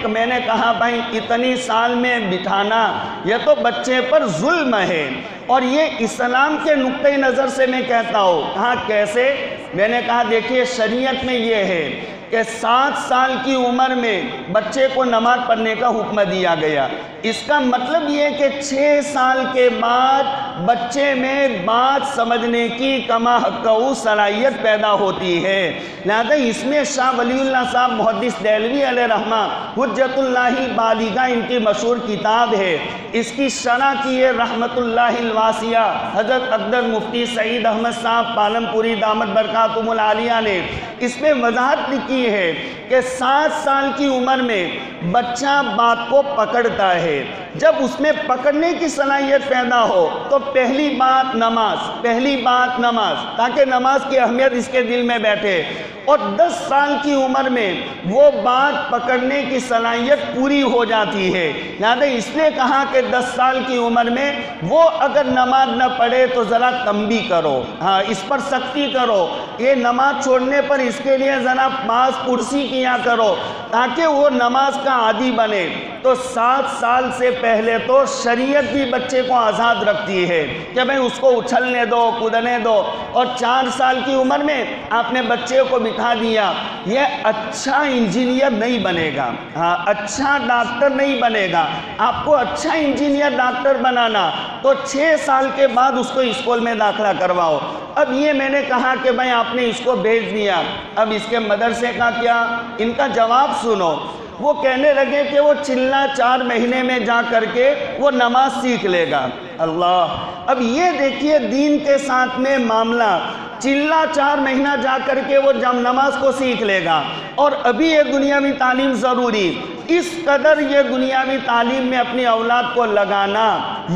میں نے کہا بھائی اتنی سال میں بٹھانا یہ تو بچے پر ظلم ہے، اور یہ اسلام کے نقطۂ نظر سے میں کہتا ہوں۔ ہاں کیسے؟ میں نے کہا دیکھیے شریعت میں یہ ہے کہ 7 سال کی عمر میں بچے کو نماز پڑھنے کا حکم دیا گیا، اس کا مطلب یہ کہ 6 سال کے بعد بچے میں بات سمجھنے کی کما حقہ صلاحیت پیدا ہوتی ہے۔ لہذا اس میں شاہ ولی اللہ صاحب محدث دہلوی علیہ رحمہ حجت اللہ بالغہ ان کی مشہور کتاب ہے، اس کی شرح کی ہے رحمت اللہ الواسعہ حضرت اقدس مفتی سعید احمد صاحب پالم پوری دامت برکاتہم العالیہ نے اس میں وضاحت لکھی ہے کہ 7 سال کی عمر میں بچہ بات کو پکڑتا ہے، جب اس میں پکڑنے کی صلاحیت پیدا ہو تو پہلی بات نماز، تاکہ نماز کی اہمیت اس کے دل میں بیٹھے، اور 10 سال کی عمر میں وہ بات پکڑنے کی صلاحیت پوری ہو جاتی ہے۔ لہذا اس نے کہا کہ 10 سال کی عمر میں وہ اگر نماز نہ پڑھے تو ذرا تنبیہ کرو، ہاں اس پر سختی کرو، یہ نماز چھوڑنے پر اس کے لیے ذرا پاس پرسی کیا کرو تاکہ وہ نماز کا عادی بنے۔ تو 7 سال سے پہلے تو شریعت بھی بچے کو آزاد رکھتی ہے کہ بھئی اس کو اچھلنے دو، کودنے دو، اور 4 سال کی عمر میں آپ نے بچے کو بٹھا دیا، یہ اچھا انجینئر نہیں بنے گا، ہاں اچھا ڈاکٹر نہیں بنے گا۔ آپ کو اچھا انجینئر ڈاکٹر بنانا تو 6 سال کے بعد اس کو اسکول میں داخلہ کرواؤ۔ اب یہ میں نے کہا کہ بھئی آپ نے اس کو بھیج دیا، اب اس کے مدرسے کا کیا؟ ان کا جواب سنو، وہ کہنے لگے کہ وہ چلہ 4 مہینے میں جا کر کے وہ نماز سیکھ لے گا۔ اللہ، اب یہ دیکھیے دین کے ساتھ میں معاملہ، چلہ 4 مہینہ جا کر کے وہ نماز کو سیکھ لے گا، اور ابھی یہ دنیاوی تعلیم ضروری، اس قدر یہ دنیاوی تعلیم میں اپنی اولاد کو لگانا،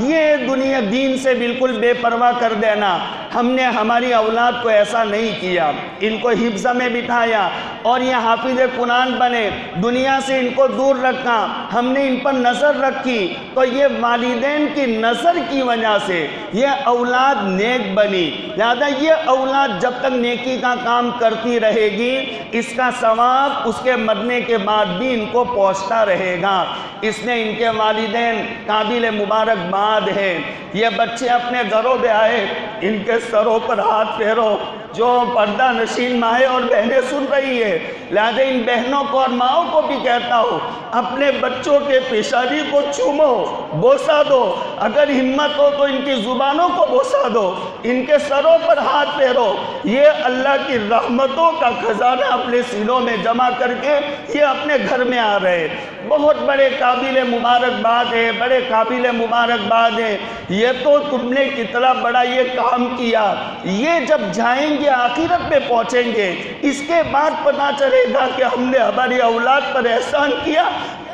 یہ دین سے بالکل بے پرواہ کر دینا۔ ہم نے ہماری اولاد کو ایسا نہیں کیا، ان کو حفظ میں بٹھایا اور یہ حافظ قرآن بنے، دنیا سے ان کو دور رکھا، ہم نے ان پر نظر رکھی، تو یہ والدین کی نظر کی وجہ سے یہ اولاد نیک بنی۔ لہذا یہ اولاد جب تک نیکی کا کام کرتی رہے گی، اس کا ثواب اس کے مرنے کے بعد بھی ان کو پہنچتا رہے گا۔ اس نے ان کے والدین قابل مبارکباد ہے۔ یہ بچے اپنے گھروں میں آئے، ان کے سروں پر ہاتھ پھیرو، جو پردہ نشین مائیں اور بہنیں سن رہی ہے، لہذا ان بہنوں کو اور ماؤں کو بھی کہتا ہوں، اپنے بچوں کے پیشانی کو چومو، بوسہ دو، اگر ہمت ہو تو ان کی زبانوں کو بوسہ دو، ان کے سروں پر ہاتھ پھیرو۔ یہ اللہ کی رحمتوں کا خزانہ اپنے سینوں میں جمع کر کے یہ اپنے گھر میں آ رہے، بہت بڑے قابل مبارکباد ہے، بڑے قابل مبارکباد ہے۔ یہ تو تم نے کتنا بڑا یہ کام کیا، یہ جب جائیں گے آخرت میں پہنچیں گے، اس کے بعد پتہ چلے گا کہ ہم نے ہماری اولاد پر احسان کیا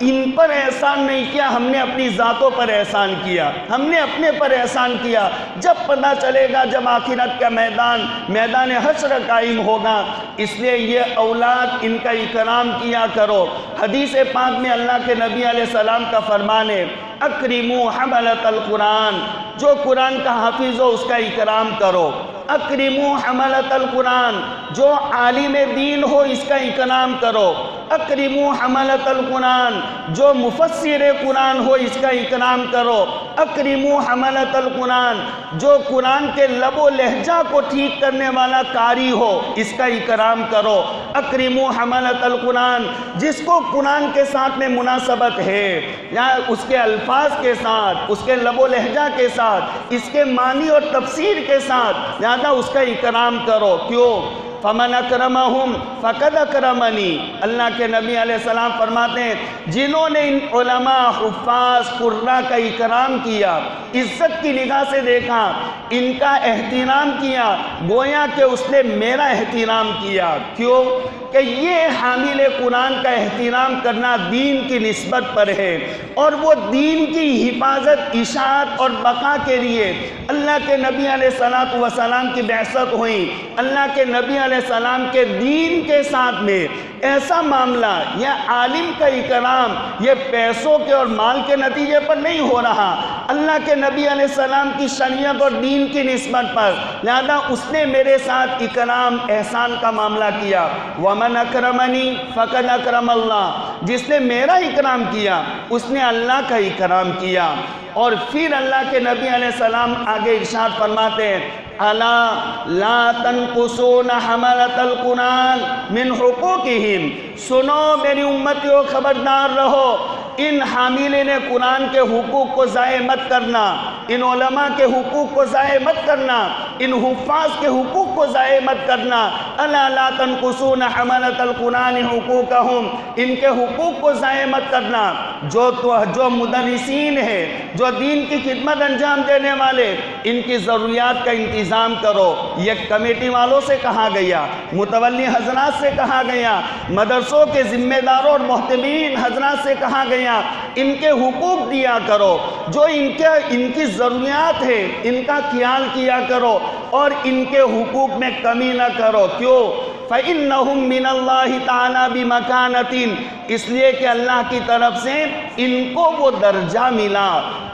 ان پر احسان نہیں کیا، ہم نے اپنی ذاتوں پر احسان کیا، ہم نے اپنے پر احسان کیا۔ جب پتہ چلے گا، جب آخرت کا میدان حشر قائم ہوگا، اس لیے یہ اولاد ان کا اکرام کیا کرو۔ حدیث پاک میں اللہ کے نبی علیہ السلام کا فرمان ہے، اکرموا حملۃ القرآن، جو قرآن کا حافظ ہو اس کا اکرام کرو۔ اکرموا حملۃ القرآن، جو عالم دین ہو اس کا اکرام کرو۔ اکرموا حملۃ القرآن، جو مفسر قرآن ہو اس کا اکرام کرو۔ اکرموا حملۃ القرآن، جو قرآن کے لب و لہجہ کو ٹھیک کرنے والا قاری ہو اس کا اکرام کرو۔ اکرموا حملۃ القرآن، جس کو قرآن کے ساتھ میں مناسبت ہے، یا اس کے الفاظ کے ساتھ، اس کے لب و لہجہ کے ساتھ، اس کے معنی اور تفسیر کے ساتھ، لہذا اس کا اکرام کرو۔ کیوں؟ فمن اکرمہم فقد اکرمنی، اللہ کے نبی علیہ السلام فرماتے ہیں جنہوں نے ان علماء، حفاظ، قراء کا اکرام کیا، عزت کی نگاہ سے دیکھا، ان کا احترام کیا، گویا کہ اس نے میرا احترام کیا۔ کیوں؟ کہ یہ حامل قرآن کا احترام کرنا دین کی نسبت پر ہے، اور وہ دین کی حفاظت، اشاعت اور بقا کے لیے اللہ کے نبی علیہ السلام کی بعثت ہوئی۔ اللہ کے نبی علیہ السلام کے دین کے ساتھ میں ایسا معاملہ، یہ عالم کا اکرام یہ پیسوں کے اور مال کے نتیجے پر نہیں ہو رہا، اللہ کے نبی علیہ السلام کی شریعت اور دین کی نسبت پر، لہذا اس نے میرے ساتھ اکرام، احسان کا معاملہ کیا۔ وَمَنْ أَكْرَمَنِي فَقَدْ أَكْرَمَ اللَّهُ، جس نے میرا اکرام کیا اس نے اللہ کا اکرام کیا۔ اور پھر اللہ کے نبی علیہ السلام آگے ارشاد فرماتے ہیں، الا لا تنقصون حملۃ القرآن من حقوقہم، سنو میری امتیوں، خبردار رہو، ان حاملین قرآن کے حقوق کو ضائع مت کرنا، ان علماء کے حقوق کو ضائع مت کرنا، ان حفاظ کے حقوق کو ضائع مت کرنا۔ الا لا تنقصون حملۃ القرآن حقوقہم، ان کے حقوق کو ضائع مت کرنا۔ جو مدرسین ہیں، جو دین کی خدمت انجام دینے والے، ان کی ضروریات کا انتظام کرو۔ یہ کمیٹی والوں سے کہا گیا، متولی حضرات سے کہا گیا، مدرسوں کے ذمہ داروں اور محتمین حضرات سے کہا گیا، ان کے حقوق دیا کرو، جو ان کی ضروریات ہے ان کا خیال کیا کرو، اور ان کے حقوق میں کمی نہ کرو۔ کیوں؟ فَإِنَّهُمْ مِنَ اللَّهِ تَعَالَى بِمَكَانَةٍ، اس لیے کہ اللہ کی طرف سے ان کو وہ درجہ ملا،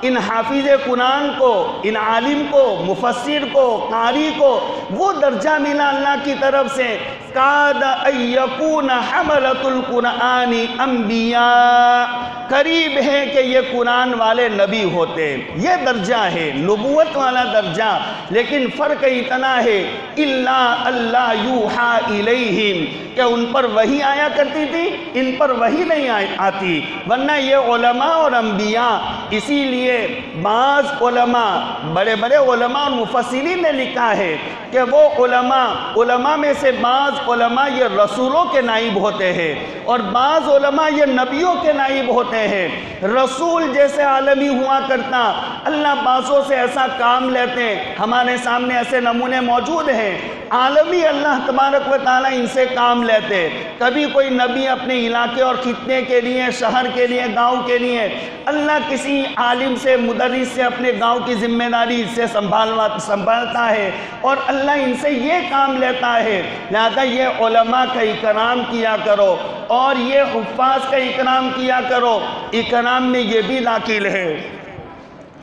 ان حافظ قرآن کو، ان عالم کو، مفسر کو، قاری کو وہ درجہ ملا اللہ کی طرف سے۔ قَادَ أَن يَكُونَ حَمَلَةُ الْقُرْآنِ أَنْبِيَاءَ، قریب ہے کہ یہ قرآن والے نبی ہوتے، یہ درجہ ہے نبوت والا درجہ، لیکن فرق اتنا ہے اِلَّا اللَّهُ يُوحَىٰ إِلَيْهِمْ، کہ ان پر وحی آیا کرتی تھی، ان پر وحی نہیں آتی، ورنہ یہ علماء اور انبیاء۔ اسی لیے بعض علماء، بڑے بڑے علماء اور مفسرین نے لکھا ہے کہ وہ علماء میں سے بعض علماء یہ رسولوں کے نائب ہوتے ہیں، اور بعض علماء یہ نبیوں کے نائب ہوتے ہیں۔ رسول جیسے عالمی ہوا کرتا، اللہ بعضوں سے ایسا کام لیتے، ہمارے سامنے ایسے نمونے موجود ہیں، عالمی اللہ تبارک و تعالیٰ ان سے کام لیتے۔ کبھی کوئی نبی اپنے علاقے اور خطے کے لیے، شہر کے لیے، گاؤں کے لیے، اللہ کسی عالم سے، مدرس سے اپنے گاؤں کی ذمہ داری سے سنبھالتا ہے، اور اللہ ان سے یہ کام لیتا ہے۔ لہذا یہ علماء کا اکرام کیا کرو، اور یہ حفاظ کا اکرام کیا کرو۔ اکرام میں یہ بھی داخل ہے،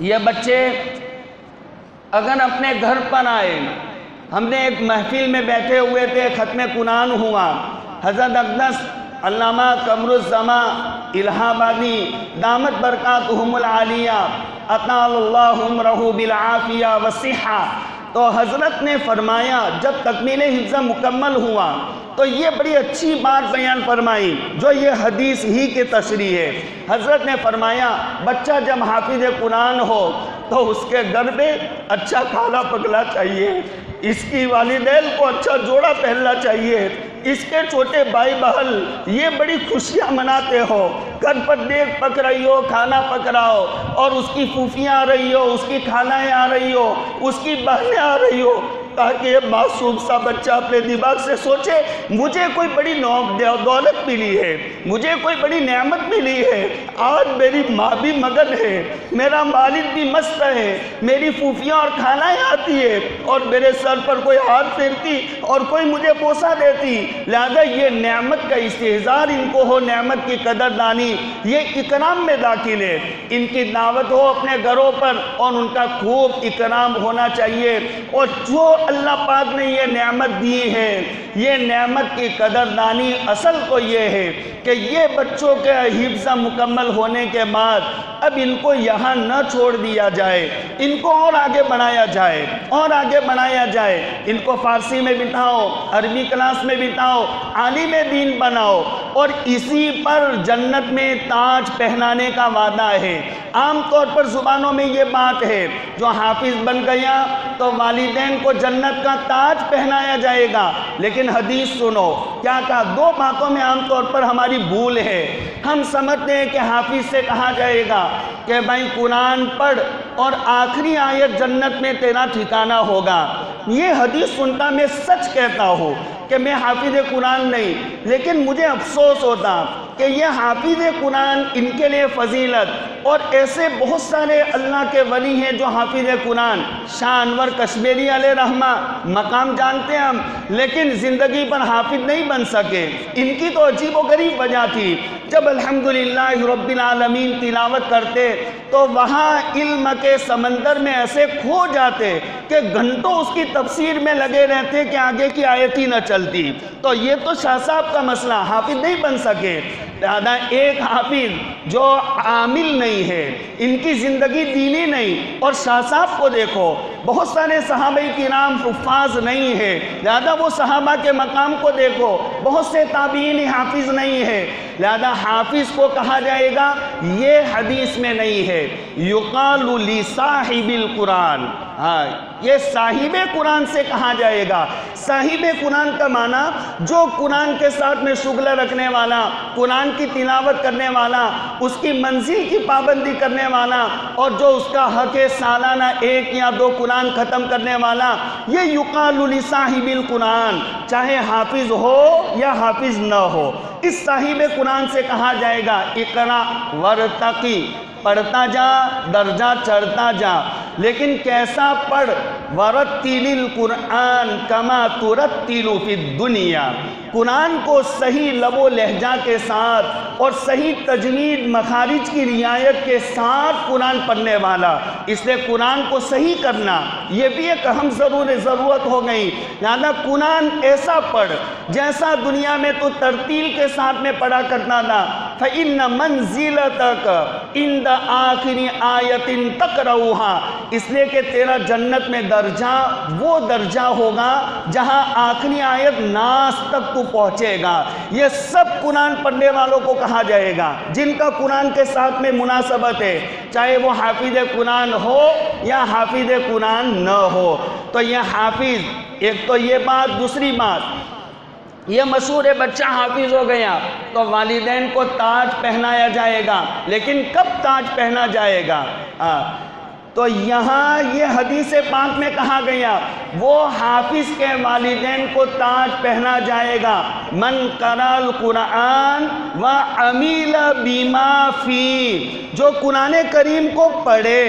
یہ بچے اگر اپنے گھر پر آئے، ہم نے ایک محفل میں بیٹھے ہوئے تھے، ختم قرآن ہوا، حضرت اقدس علامہ قمر الزمان الہ آبادی دامت برکاتہم العالیہ اطال اللہ عمرہ بالعافیہ والصحہ، تو حضرت نے فرمایا جب تکمیل حفظ مکمل ہوا تو یہ بڑی اچھی بات بیان فرمائی، جو یہ حدیث ہی کی تشریح ہے۔ حضرت نے فرمایا بچہ جب حافظ قرآن ہو تو اس کے گھر میں اچھا کھانا پکنا چاہیے، اس کی والدین کو اچھا جوڑا پہننا چاہیے، اس کے چھوٹے بھائی بہن یہ بڑی خوشیاں مناتے ہو، گھر پر دیگ پک رہی ہو، کھانا پک رہا ہو، اور اس کی پھوپھیاں آ رہی ہو، اس کی خالائیں آ رہی ہو، اس کی بہنیں آ رہی ہو، تاکہ یہ معصوم سا بچہ اپنے دماغ سے سوچے مجھے کوئی بڑی دولت ملی ہے، مجھے کوئی بڑی نعمت ملی ہے، آج میری ماں بھی مگن ہے، میرا والد بھی مست ہے، میری پھوپھیاں اور خالائیں آتی ہے اور میرے سر پر کوئی ہاتھ پھیرتی اور کوئی مجھے بوسہ دیتی، لہذا یہ نعمت کا استحضار ان کو ہو، نعمت کی قدر دانی، یہ اکرام میں داخل ہے۔ ان کی دعوت ہو اپنے گھروں پر اور ان کا خوب اکرام ہونا چاہیے، اور جو اللہ پاک نے یہ نعمت دی ہے، یہ نعمت کی قدر دانی اصل تو یہ ہے کہ یہ بچوں کے حفظ مکمل ہونے کے بعد اب ان کو یہاں نہ چھوڑ دیا جائے، ان کو اور آگے بڑھایا جائے، اور آگے بڑھایا جائے، ان کو فارسی میں بٹھاؤ، عربی کلاس میں بٹھاؤ، عالم دین بناؤ، اور اسی پر جنت میں تاج پہنانے کا وعدہ ہے۔ عام طور پر زبانوں میں یہ بات ہے، جو حافظ بن گیا تو والدین کو جنت کا تاج پہنایا جائے گا، لیکن حدیث سنو کیا کہا؟ دو باتوں میں عام طور پر ہماری بھول ہے۔ ہم سمجھتے ہیں کہ حافظ سے کہا جائے گا کہ بھائی قرآن پڑھ اور آخری آیت جنت میں تیرا ٹھکانہ ہوگا۔ یہ حدیث سنتا میں سچ کہتا ہوں کہ میں حافظ قرآن نہیں، لیکن مجھے افسوس ہوتا کہ یہ حافظ قرآن ان کے لیے فضیلت، اور ایسے بہت سارے اللہ کے ولی ہیں جو حافظ قرآن، شاہ انور کشمیری علیہ رحمہ، مقام جانتے ہیں ہم، لیکن زندگی پر حافظ نہیں بن سکے۔ ان کی تو عجیب و غریب وجہ تھی، جب الحمدللہ رب العالمین تلاوت کرتے تو وہاں علم کے سمندر میں ایسے کھو جاتے کہ گھنٹوں اس کی تفسیر میں لگے رہتے کہ آگے کی آیت ہی نہ چلتی۔ تو یہ تو شاہ صاحب کا مسئلہ، حافظ نہیں بن سکے۔ لہذا ایک حافظ جو عامل نہیں ہے، ان کی زندگی دینی نہیں، اور شاہ صاحب کو دیکھو بہت سارے صحابہ کرام حفاظ نہیں ہے، لہذا وہ صحابہ کے مقام کو دیکھو، بہت سے تابعین حافظ نہیں ہے، لہذا حافظ کو کہا جائے گا یہ حدیث میں نہیں ہے۔ یقال لصاحب القرآن، ہاں یہ صاحب قرآن سے کہا جائے گا۔ صاحب قرآن کا معنی جو قرآن کے ساتھ میں شغلہ رکھنے والا، قرآن کی تلاوت کرنے والا، اس کی منزل کی پابندی کرنے والا، اور جو اس کا حق سالانہ 1 یا 2 قرآن ختم کرنے والا، یہ یقال لصاحب القرآن، چاہے حافظ ہو یا حافظ نہ ہو، اس صاحب قرآن سے کہا جائے گا اقرا ورتقی، پڑھتا جا، درجہ چڑھتا جا، لیکن کیسا پڑھ؟ ورتل القرآن کما ترتل فی الدنیا، قرآن کو صحیح لب و لہجہ کے ساتھ اور صحیح تجوید مخارج کی رعایت کے ساتھ قرآن پڑھنے والا، اس لیے قرآن کو صحیح کرنا یہ بھی ایک اہم ضرورت ہو گئی۔ لہذا قرآن ایسا پڑھ جیسا دنیا میں تو ترتیل کے ساتھ میں پڑھا کرنا تھا۔ فَإِنَّ مَنزِلَتَكَ عِنْدَ آخِرِ آیَةٍ تَقْرَؤُهَا، اس لیے کہ تیرا جنت میں درجہ وہ درجہ ہوگا جہاں آخری آیت ناس تک تو پہنچے گا۔ یہ سب قرآن پڑھنے والوں کو کہا جائے گا جن کا قرآن کے ساتھ میں مناسبت ہے، چاہے وہ حافظ قرآن ہو یا حافظ قرآن نہ ہو۔ تو یہ حافظ، ایک تو یہ بات، دوسری بات یہ مشہور ہے، بچہ حافظ ہو گیا تو والدین کو تاج پہنایا جائے گا، لیکن کب تاج پہنا جائے گا؟ تو یہاں یہ حدیث پاک میں کہا گیا وہ حافظ کے والدین کو تاج پہنا جائے گا۔ من قرأ القرآن وعمل بما فی، جو قرآن کریم کو پڑھے،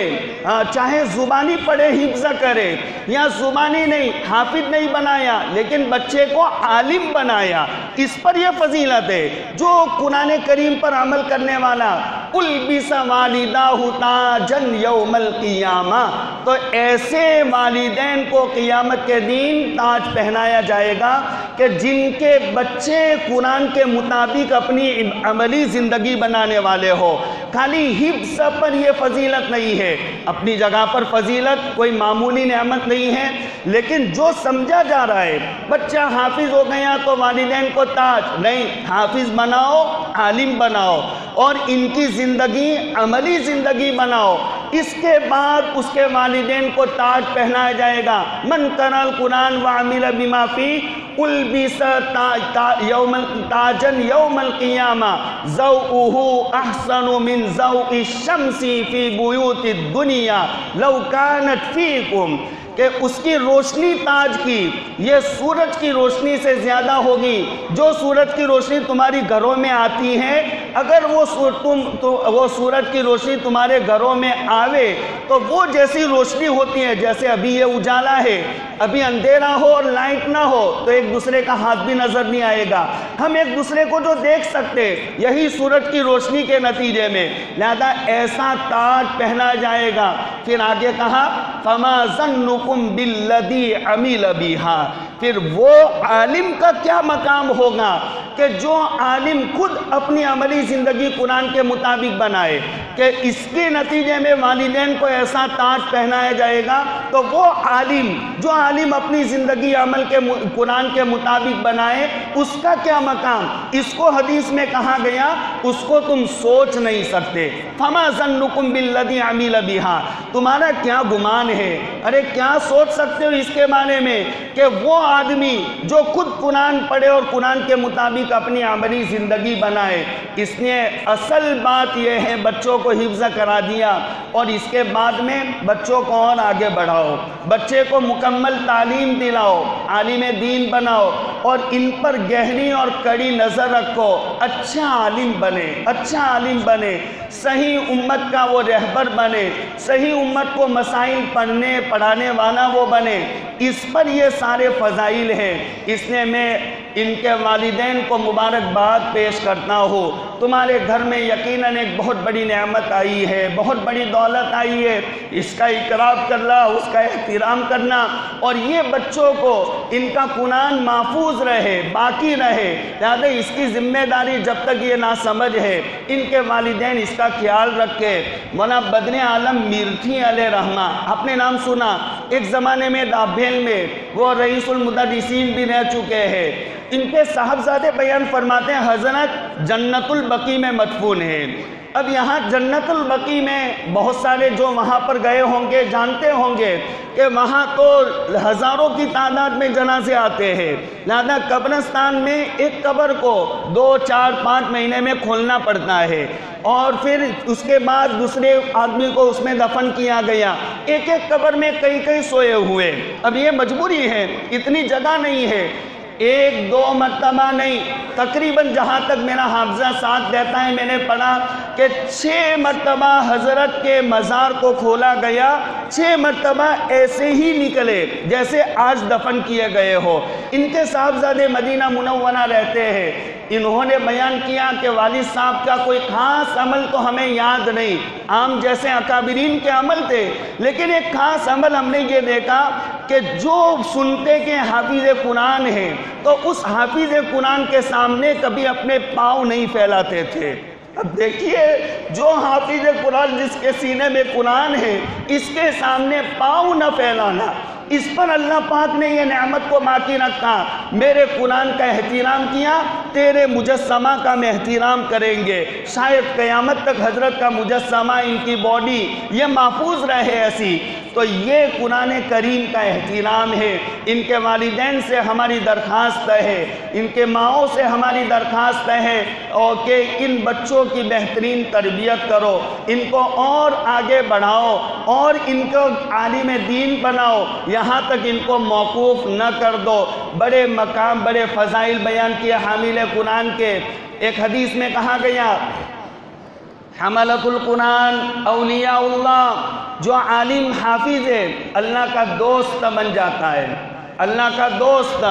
چاہے زبانی پڑھے حفظ کرے یا زبانی نہیں، حافظ نہیں بنایا لیکن بچے کو عالم بنایا، اس پر یہ فضیلت ہے۔ جو قرآن کریم پر عمل کرنے والا، البس والداہ تاجا یوم القیامہ، تو ایسے والدین کو قیامت کے دن تاج پہنایا جائے گا کہ جن کے بچے قرآن کے مطابق اپنی عملی زندگی بنانے والے ہو۔ خالی حفظ پر یہ فضیلت نہیں ہے، اپنی جگہ پر فضیلت کوئی معمولی نعمت نہیں ہے، لیکن جو سمجھا جا رہا ہے بچہ حافظ ہو گیا تو والدین کو تاج نہیں، حافظ بناؤ، عالم بناؤ، اور ان کی زندگی عملی زندگی بناؤ، اس کے بعد اس کے والدین کو تاج پہنایا جائے گا۔ من قرأ القرآن وعمل بما فی البس تاجا یوم القیامہ ضوءہ احسن من ضوء الشمس فی بیوت الدنیا لو کانت فیکم، کہ کہ اس کی روشنی تاج کی یہ سورج کی روشنی سے زیادہ ہوگی۔ جو سورج کی روشنی تمہاری گھروں میں آتی ہے، اگر وہ سورج کی روشنی تمہارے گھروں میں آوے تو وہ جیسی روشنی ہوتی ہے، جیسے ابھی یہ اجالا ہے، ابھی اندھیرا ہو اور لائٹ نہ ہو تو ایک دوسرے کا ہاتھ بھی نظر نہیں آئے گا، ہم ایک دوسرے کو جو دیکھ سکتے یہی سورج کی روشنی کے نتیجے میں، لہذا ایسا تاج پہنا جائے گا۔ پھر آگے کہا فَمَا ظَنُّكُمْ بِالَّذِي عَمِلَ بِهَا، پھر وہ عالم کا کیا مقام ہوگا کہ جو عالم خود اپنی عملی زندگی قرآن کے مطابق بنائے کہ اس کے نتیجے میں والدین کو ایسا تاج پہنایا جائے گا، تو وہ عالم جو عالم اپنی زندگی عمل کے قرآن کے مطابق بنائے اس کا کیا مقام، اس کو حدیث میں کہا گیا اس کو تم سوچ نہیں سکتے۔ فَمَا ظَنُّكُمْ بِالَّذِي عَمِلَ بِهَا، تمہارا کیا گمان ہے، ارے کیا سوچ سکتے ہو اس کے بارے میں کہ وہ آدمی جو خود قرآن پڑھے اور قرآن کے مطابق اپنی عملی زندگی بنائے، اس نے اصل بات یہ ہے بچوں کو حفظ کرا دیا اور اس کے بعد میں بچوں کو اور آگے بڑھاؤ، بچے کو مکمل تعلیم دلاؤ، عالم دین بناؤ اور ان پر گہری اور کڑی نظر رکھو، اچھا عالم بنے، اچھا عالم بنے، صحیح امت کا وہ رہبر بنے، صحیح امت کو مسائل پڑھانے والا وہ بنے، اس پر یہ سارے فضائل ہیں۔ اس لیے میں ان کے والدین کو مبارکباد پیش کرتا ہوں، تمہارے گھر میں یقیناً ایک بہت بڑی نعمت آئی ہے، بہت بڑی دولت آئی ہے، اس کا اقرار کرنا، اس کا احترام کرنا اور یہ بچوں کو ان کا قرآن محفوظ رہے، باقی رہے، لہذا اس کی ذمہ داری جب تک یہ ناسمجھ ہے ان کے والدین اس کا خیال رکھے۔ مولانا بدر عالم میرٹھی علیہ رحمہ، آپ نے نام سنا، ایک زمانے میں دابھیل میں وہ رئیس المدرسین بھی رہ چکے ہیں، ان کے صاحبزادے بیان فرماتے ہیں حضرت جنت البقیع میں مدفون ہیں۔ اب یہاں جنت البقیع میں بہت سارے جو وہاں پر گئے ہوں گے جانتے ہوں گے کہ وہاں تو ہزاروں کی تعداد میں جنازے آتے ہیں، لہذا قبرستان میں ایک قبر کو 2، 4، 5 مہینے میں کھولنا پڑتا ہے اور پھر اس کے بعد دوسرے آدمی کو اس میں دفن کیا گیا، ایک ایک قبر میں کئی سوئے ہوئے۔ اب یہ مجبوری ہے، اتنی جگہ نہیں ہے، 1-2 مرتبہ نہیں، تقریباً جہاں تک میرا حافظہ ساتھ دیتا ہے میں نے پڑھا کہ 6 مرتبہ حضرت کے مزار کو کھولا گیا، 6 مرتبہ ایسے ہی نکلے جیسے آج دفن کیے گئے ہو۔ ان کے صاحبزادے مدینہ منورہ رہتے ہیں، انہوں نے بیان کیا کہ والد صاحب کا کوئی خاص عمل تو ہمیں یاد نہیں، عام جیسے اکابرین کے عمل تھے، لیکن ایک خاص عمل ہم نے یہ دیکھا کہ جو سنتے کہ حافظ قرآن ہیں تو اس حافظ قرآن کے سامنے کبھی اپنے پاؤں نہیں پھیلاتے تھے۔ اب دیکھیے جو حافظ قرآن جس کے سینے میں قرآن ہے اس کے سامنے پاؤں نہ پھیلانا، اس پر اللہ پاک نے یہ نعمت کو باقی رکھا، میرے قرآن کا احترام کیا، تیرے مجسمہ کا ہم احترام کریں گے، شاید قیامت تک حضرت کا مجسمہ ان کی باڈی یہ محفوظ رہے ایسی۔ تو یہ قرآن کریم کا احترام ہے۔ ان کے والدین سے ہماری درخواست ہے، ان کے ماؤں سے ہماری درخواست ہے اور کہ ان بچوں کی بہترین تربیت کرو، ان کو اور آگے بڑھاؤ اور ان کو عالم دین بناؤ، یہاں تک ان کو موقوف نہ کر دو۔ بڑے مقام، بڑے فضائل بیان کیے حامل قرآن کے۔ ایک حدیث میں کہا گیا حملۃ القرآن اولیاء اللہ، جو عالم حافظ ہے اللہ کا دوست بن جاتا ہے، اللہ کا دوست۔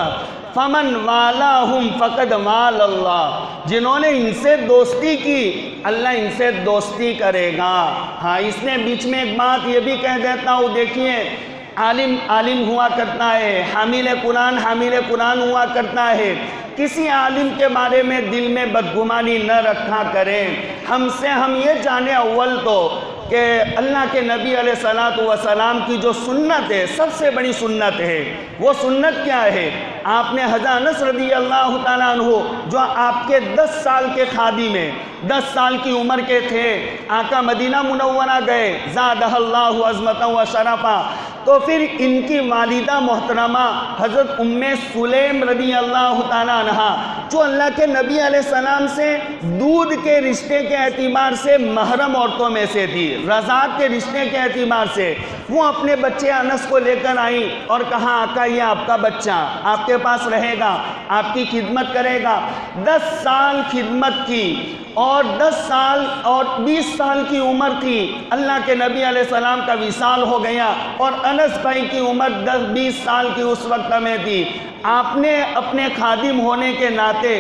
فمن والاہم فقد وال اللہ، جنہوں نے ان سے دوستی کی اللہ ان سے دوستی کرے گا۔ ہاں اس نے بیچ میں ایک بات یہ بھی کہہ دیتا ہوں، دیکھیے عالم ہوا کرتا ہے، حامل قرآن ہوا کرتا ہے، کسی عالم کے بارے میں دل میں بدگمانی نہ رکھا کریں۔ ہم یہ جانے اول تو کہ اللہ کے نبی علیہ السلام کی جو سنت ہے سب سے بڑی سنت ہے، وہ سنت کیا ہے؟ آپ نے حضرت انس رضی اللہ تعالیٰ عنہ جو آپ کے 10 سال کے خادم ہیں، 10 سال کی عمر کے تھے، آقا مدینہ منورہ گئے، زادہ اللہ عظمتا و شرفا، تو تو پھر ان کی والدہ محترمہ حضرت ام سلیم رضی اللہ تعالیٰ عنہ، جو اللہ کے نبی علیہ السلام سے دودھ کے رشتے کے اعتبار سے محرم عورتوں میں سے تھی، رضاعت کے رشتے کے اعتبار سے، وہ اپنے بچے انس کو لے کر آئیں اور کہا آقا یہ آپ کا بچہ آپ کے پاس رہے گا، آپ کی خدمت کرے گا۔ 10 سال خدمت کی اور 10 سال اور 20 سال کی عمر تھی، اللہ کے نبی علیہ السلام کا وصال ہو گیا اور انس بھائی کی عمر 10-20 سال کی اس وقت میں تھی۔ آپ نے اپنے خادم ہونے کے ناطے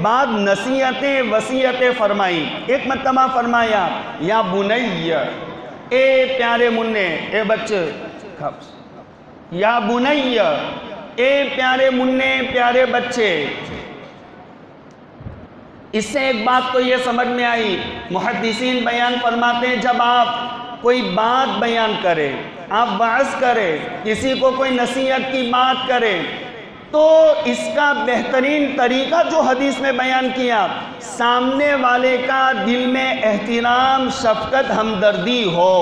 بعد نصیحتیں وصیتیں فرمائی۔ ایک مرتبہ فرمایا یا بنی، اے پیارے منع، اے بچے، یا بنی، اے پیارے منع، پیارے بچے۔ اس سے ایک بات تو یہ سمجھ میں آئی، محدثین بیان فرماتے ہیں جب آپ کوئی بات بیان کریں، آپ وعظ کریں، کسی کو کوئی نصیحت کی بات کریں، تو اس کا بہترین طریقہ جو حدیث میں بیان کیا، سامنے والے کا دل میں احترام، شفقت، ہمدردی ہو۔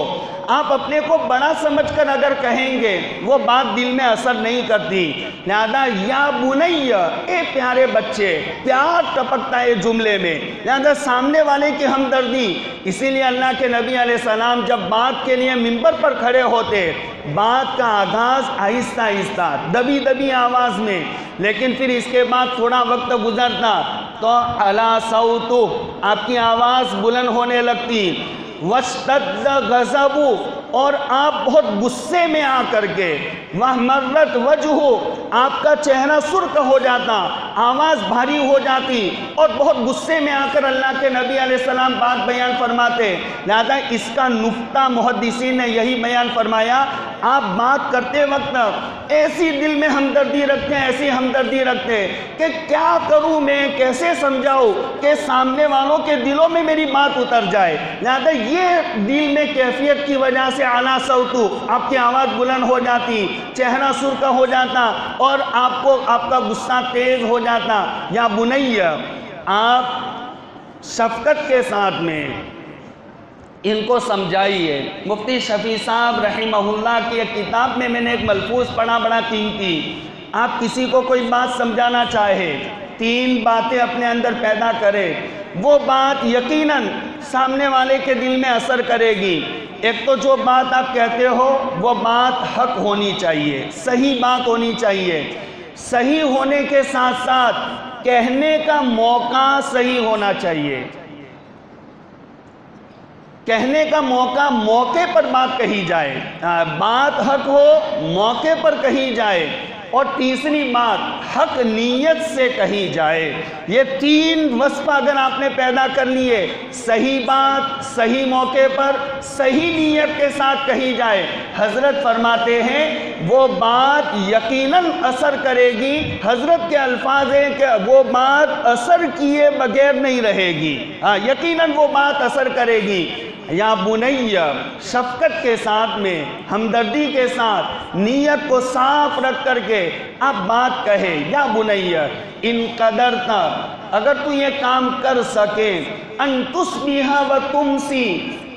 آپ اپنے کو بڑا سمجھ کر اگر کہیں گے وہ بات دل میں اثر نہیں کرتی۔ لہذا یا بنی، اے پیارے بچے، پیار ٹپکتا ہے جملے میں، لہذا سامنے والے کی ہمدردی۔ اسی لیے اللہ کے نبی علیہ السلام جب بات کے لیے منبر پر کھڑے ہوتے، بات کا آغاز آہستہ آہستہ دبی دبی آواز میں، لیکن پھر اس کے بعد تھوڑا وقت گزرتا تو علا صوت، آپ کی آواز بلند ہونے لگتی، واشتد غضب، اور آپ بہت غصے میں آ کر کے، واحمرت وجہ، آپ کا چہرہ سرخ ہو جاتا، آواز بھاری ہو جاتی اور بہت غصے میں آ کر اللہ کے نبی علیہ السلام بات بیان فرماتے۔ لہذا اس کا نقطہ محدثین نے یہی بیان فرمایا، آپ بات کرتے وقت ایسی دل میں ہمدردی رکھتے ہیں، ایسی ہمدردی رکھتے ہیں کہ کیا کروں میں، کیسے سمجھاؤں کہ سامنے والوں کے دلوں میں میری بات اتر جائے۔ لہذا یہ دل میں کیفیت کی وجہ سے اعلیٰ صوتو، آپ کی آواز بلند ہو جاتی، چہرہ سرخ ہو جاتا اور آپ کا غصہ تیز ہو جاتا۔ یا بنی، آپ شفقت کے ساتھ میں ان کو سمجھائیے۔ مفتی شفیع صاحب رحمہ اللہ کی ایک کتاب میں نے ایک ملفوظ پڑھا بڑا قیمتی، آپ کسی کو کوئی بات سمجھانا چاہے، 3 باتیں اپنے اندر پیدا کرے، وہ بات یقیناً سامنے والے کے دل میں اثر کرے گی۔ ایک تو جو بات آپ کہتے ہو وہ بات حق ہونی چاہیے، صحیح بات ہونی چاہیے، صحیح ہونے کے ساتھ ساتھ کہنے کا موقع صحیح ہونا چاہیے، کہنے کا موقع پر بات کہی جائے، بات حق ہو، موقع پر کہی جائے، اور تیسری بات حق نیت سے کہی جائے۔ یہ 3 وصف اگر آپ نے پیدا کر لیے، صحیح بات صحیح موقع پر صحیح نیت کے ساتھ کہی جائے، حضرت فرماتے ہیں وہ بات یقیناً اثر کرے گی۔ حضرت کے الفاظ ہیں کہ وہ بات اثر کیے بغیر نہیں رہے گی، یقیناً وہ بات اثر کرے گی۔ یا بنی، شفقت کے ساتھ میں، ہمدردی کے ساتھ، نیت کو صاف رکھ کر کے آپ بات کہے۔ یا بنی ان قدرتا، اگر تو یہ کام کر سکے، ان تصبح و تمسی،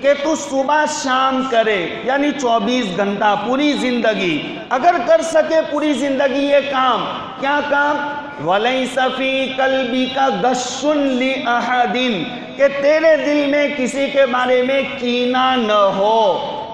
کہ تو صبح شام کرے، یعنی 24 گھنٹہ پوری زندگی اگر کر سکے، پوری زندگی یہ کام، کیا کام؟ وَلَيْسَ فِي قَلْبِكَ غَشٌّ لِأَحَدٍ، کہ تیرے دل میں کسی کے بارے میں کینہ نہ ہو۔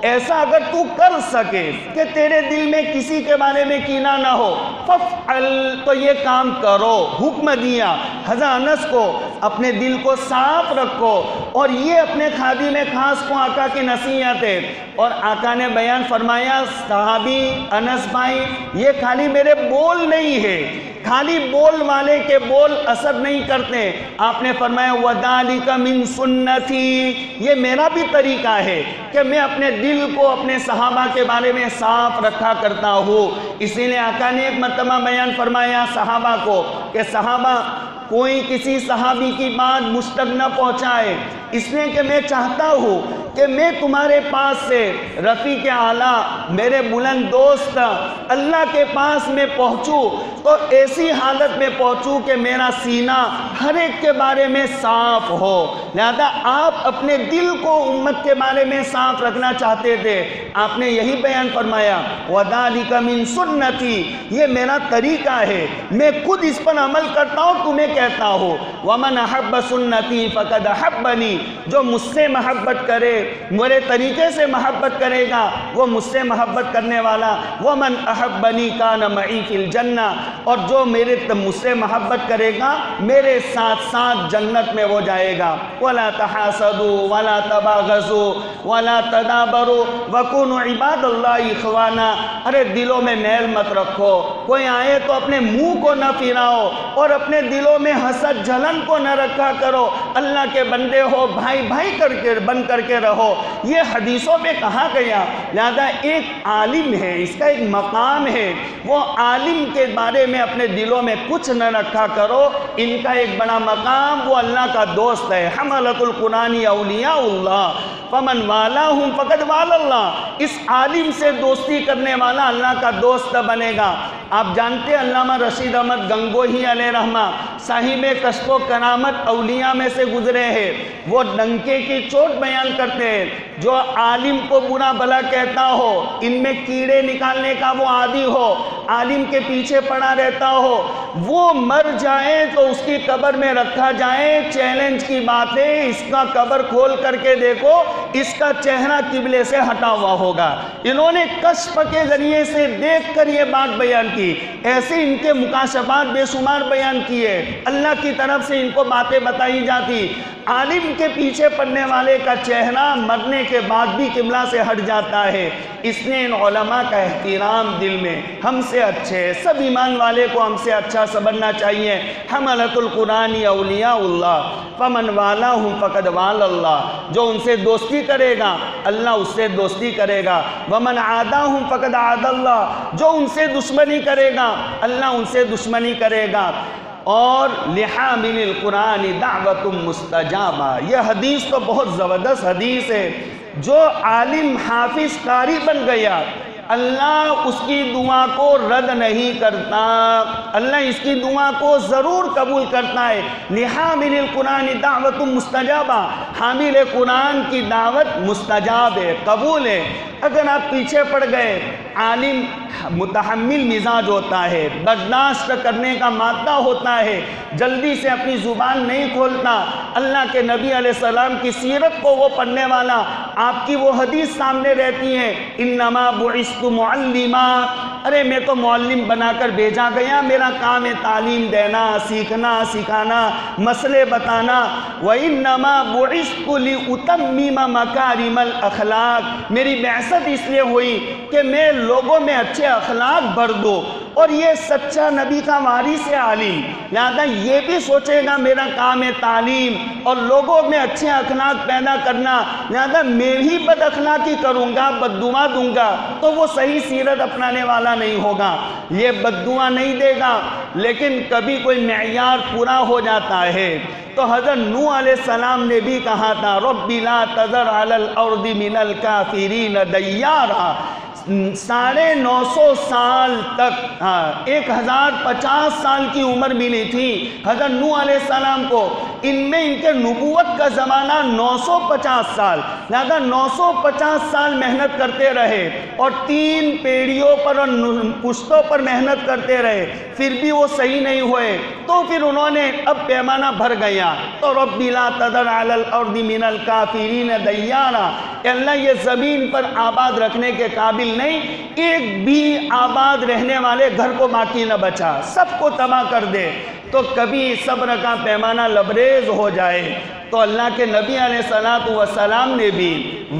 ایسا اگر تو کر سکے کہ تیرے دل میں کسی کے بارے میں کینہ نہ ہو، فَفْعَلْ، تو یہ کام کرو، حکم دیا حضرت انس کو، اپنے دل کو صاف رکھو۔ اور یہ اپنے خادم خاص کو آقا کی نصیحت ہے، اور آقا نے بیان فرمایا صحابی انس بھائی، یہ خالی میرے بول نہیں ہے، خالی بول والے کے بول اثر نہیں کرتے، آپ نے فرمایا وَذَلِكَ مِن سُنَّتِي، یہ میرا بھی طریقہ ہے کہ میں اپنے دل کو اپنے صحابہ کے بارے میں صاف رکھا کرتا ہوں۔ اسی لیے آقا نے ایک مرتبہ بیان فرمایا صحابہ کو کہ صحابہ کوئی کسی صحابی کی بات مجھ تک نہ پہنچائے، اس لیے کہ میں چاہتا ہوں کہ میں تمہارے پاس سے رفیق اعلیٰ میرے بلند دوست اللہ کے پاس میں پہنچوں تو ایسی حالت میں پہنچوں کہ میرا سینہ ہر ایک کے بارے میں صاف ہو۔ لہذا آپ اپنے دل کو امت کے بارے میں صاف رکھنا چاہتے تھے، آپ نے یہی بیان فرمایا وَذَلِكَ مِن سُنَّتِي، یہ میرا طریقہ ہے، میں خود اس پر عمل کرتا ہوں، تمہیں کہتا ہوں وَمَنْ أَحَبَّ سُنَّتِي فَقَدْ أَحَبَّنِي، جو مجھ سے محبت کرے، میرے طریقے سے محبت کرے گا، وہ مجھ سے محبت کرنے والا وَمَنْ أَحَبَّنِي كَانَ مَعِي فِي الْجَنَّةِ، اور جو مجھ سے محبت کرے گا میرے ساتھ ساتھ جنت میں وہ جائے گا۔ وَلَا تَحَاسَدُوا وَلَا تَبَاغَضُوا وَلَا تَدَابَرُوا وَكُونُوا عِبَادَ اللَّهِ إِخْوَانًا، ارے دلوں میں میل مت رکھو، کوئی آئے تو اپنے منہ کو نہ پھراؤ اور اپنے دلوں میں حسد جھلن کو نہ رکھا کرو، اللہ کے بندے ہو، بھائی بھائی بن کر کے رہو، یہ حدیثوں میں کہا گیا۔ لہذا ایک عالم ہے، اس کا ایک مقام ہے، وہ عالم کے بارے میں اپنے دلوں میں کچھ نہ رکھا کرو، ان کا ایک بڑا مقام وہ اللہ کا دوست ہے۔ حملۃ القرآن اولیاء اللہ فمن والاہم فقد والا اللہ، اس عالم سے دوستی کرنے والا اللہ کا دوست بنے گا۔ آپ جانتے ہیں علامہ رشید احمد گنگوہی علیہ رحمہ صاحب کشف و کرامت اولیاء میں سے گزرے ہیں، وہ ڈنکے کی چوٹ بیان کرتے ہیں، جو عالم کو برا بھلا کہتا ہو، ان میں کیڑے نکالنے کا وہ عادی ہو، عالم کے پیچھے پڑا رہتا ہو، وہ مر جائے تو اس کی قبر میں رکھا جائے، چیلنج کی بات ہے، اس کا قبر کھول کر کے دیکھو، اس کا چہرہ قبلے سے ہٹا ہوا ہوگا۔ انہوں نے کشف کے ذریعے سے دیکھ کر یہ بات بیان کی، ایسے ان کے مکاشفات بے شمار بیان کیے، اللہ کی طرف سے ان کو باتیں بتائی جاتی۔ عالم کے پیچھے پڑنے والے کا چہرہ مرنے کے بعد بھی قبلہ سے ہٹ جاتا ہے، اس نے ان علماء کا احترام دل میں، ہم سے اچھے سب ایمان والے کو ہم سے اچھا سمجھنا چاہیے۔ حملۃ القرآن اولیاء اللہ فمن والاہم فقد والا اللہ، جو ان سے دوستی کرے گا اللہ اس سے دوستی کرے گا، ومن عاداہم فقد عاد اللہ، جو ان سے دشمنی کرے گا اللہ ان سے دشمنی کرے گا۔ اور لحامل القرآن دعوت مستجابہ، یہ حدیث تو بہت زبردست حدیث ہے، جو عالم حافظ قاری بن گیا اللہ اس کی دعا کو رد نہیں کرتا، اللہ اس کی دعا کو ضرور قبول کرتا ہے۔ لحامل القرآن دعوت مستجابہ، حامل قرآن کی دعوت مستجاب ہے، قبول ہے۔ اگر آپ پیچھے پڑ گئے، عالم متحمل مزاج ہوتا ہے، برداشت کرنے کا مادہ ہوتا ہے، جلدی سے اپنی زبان نہیں کھولتا، اللہ کے نبی علیہ السلام کی سیرت کو وہ پڑھنے والا، آپ کی وہ حدیث سامنے رہتی ہے انما بعثت معلما، ارے میں تو معلم بنا کر بھیجا گیا، میرا کام ہے تعلیم دینا، سیکھنا سکھانا، مسئلے بتانا۔ وانما بعثت لاتمم مکارم الاخلاق، میری بعثت اس لیے ہوئی کہ میں لوگوں میں اچھے اخلاق بھر دو، اور یہ سچا نبی کا وارث ہے عالم، لہذا یہ بھی سوچے گا میرا کام ہے تعلیم اور لوگوں میں اچھے اخلاق پیدا کرنا، لہذا میں ہی بد اخلاقی کروں گا، بد دعا دوں گا، تو وہ صحیح سیرت اپنانے والا نہیں ہوگا، یہ بد دعا نہیں دے گا۔ لیکن کبھی کوئی معیار پورا ہو جاتا ہے تو حضرت نوح علیہ السلام نے بھی کہا تھا رب لا تذر علی الارض من الکافرین دیارا، 950 سال تک 1050 سال کی عمر ملی تھی حضرت نوح علیہ السلام کو، ان میں ان کے نبوت کا زمانہ 950 سال، لہذا 950 سال محنت کرتے رہے اور 3 پیڑیوں پر اور پشتوں پر محنت کرتے رہے، پھر بھی وہ صحیح نہیں ہوئے، تو پھر انہوں نے اب پیمانہ بھر گیا، تو رب لا تذر علی الارض من الکافرین دیارا، اللہ یہ زمین پر آباد رکھنے کے قابل نہیں، ایک بھی آباد رہنے والے گھر کو باقی نہ بچا، سب کو تباہ کر دے، تو کبھی صبر کا پیمانہ لبریز ہو جائے۔ تو اللہ کے نبی علیہ السلام نے بھی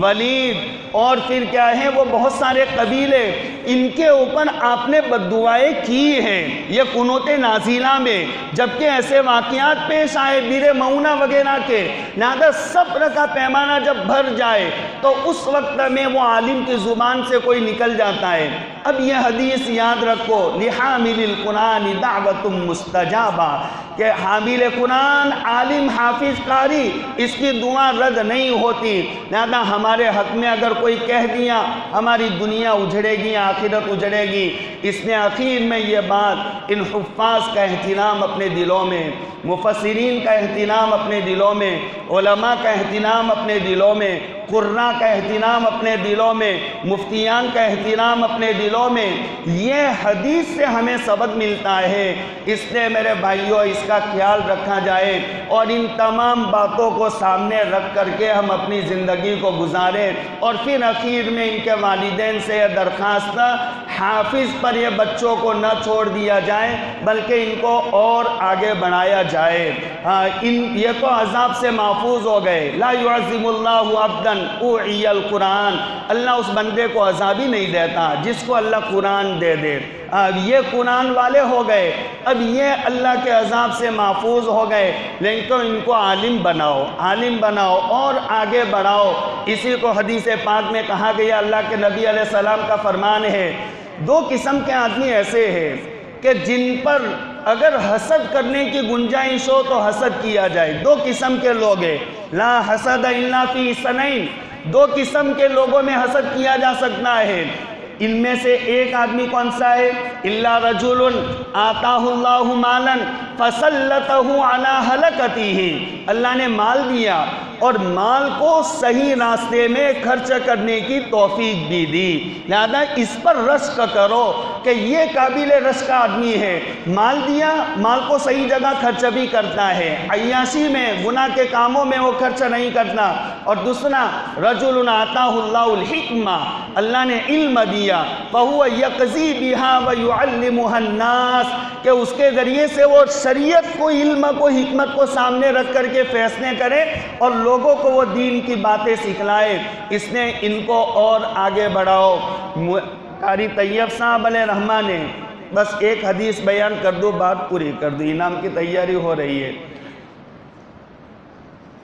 ولید اور پھر کیا ہے وہ بہت سارے قبیلے، ان کے اوپر آپ نے بد دعائیں کی ہیں، یہ قنوت نازلہ میں، جبکہ ایسے واقعات پیش آئے بیر معونہ وغیرہ کے، لہذا صبر کا پیمانہ جب بھر جائے تو اس وقت میں وہ عالم کی زبان سے کوئی نکل جاتا ہے اب یہ حدیث یاد رکھو، لحامل القرآن دعوت مستجابہ، کہ حامل قرآن عالم حافظ قاری اس کی دعا رد نہیں ہوتی، لہذا ہمارے حق میں اگر کوئی کہہ دیا ہماری دنیا اجڑے گی، آخرت اجڑے گی۔ اس نے آخر میں یہ بات ان حفاظ کا اہتمام اپنے دلوں میں، مفسرین کا اہتمام اپنے دلوں میں، علماء کا اہتمام اپنے دلوں میں، قراء کا اہتمام اپنے دلوں میں، مفتیان کا اہتمام اپنے دلوں میں، یہ حدیث سے ہمیں سبق ملتا ہے۔ اس لیے میرے بھائیوں اس کا خیال رکھا جائے اور ان تمام باتوں کو سامنے رکھ کر کے ہم اپنی زندگی کو گزاریں، اور پھر اخیر میں ان کے والدین سے یہ درخواست، حافظ پر یہ بچوں کو نہ چھوڑ دیا جائے بلکہ ان کو اور آگے بڑھایا جائے۔ یہ تو عذاب سے محفوظ ہو گئے، لا يعذب اللہ عبدا اوعی القرآن، اللہ اس بندے کو عذاب ہی نہیں دیتا جس کو اللہ قرآن دے دے۔ اب یہ قرآن والے ہو گئے، اب یہ اللہ کے عذاب سے محفوظ ہو گئے، لیکن تو ان کو عالم بناؤ، عالم بناؤ اور آگے بڑھاؤ۔ اسی کو حدیث پاک میں کہا گیا، اللہ کے نبی علیہ السلام کا فرمان ہے، دو قسم کے آدمی ایسے ہیں کہ جن پر اگر حسد کرنے کی گنجائش ہو تو حسد کیا جائے۔ دو قسم کے لوگ ہیں، لا حسد الا فی اثنین، دو قسم کے لوگوں میں حسد کیا جا سکتا ہے۔ ان میں سے ایک آدمی کون سا ہے؟ الا رجل آتاہ اللہ مالا فسلطہ علی ہلکتہ، اللہ نے مال دیا اور مال کو صحیح راستے میں خرچ کرنے کی توفیق بھی دی، لہذا اس پر رشک کرو کہ یہ قابل رشک آدمی ہے، مال دیا، مال کو صحیح جگہ خرچ بھی کرتا ہے، عیاشی میں گناہ کے کاموں میں وہ خرچ نہیں کرتا۔ اور دوسرا رجل آتاہ اللہ الحکمہ، اللہ نے علم دیا، فہو یقضی بہا ویعلمها الناس، کہ اس کے ذریعے سے وہ شریعت کو، علم کو، حکمت کو سامنے رکھ کر کے فیصلے کرے اور لوگوں کو وہ دین کی باتیں سکھلائے۔ اس نے ان کو اور آگے بڑھاؤ۔ قاری طیب صاحب علیہ رحمہ نے بس ایک حدیث بیان کر دو، بات پوری کر دو، انعام کی تیاری ہو رہی ہے۔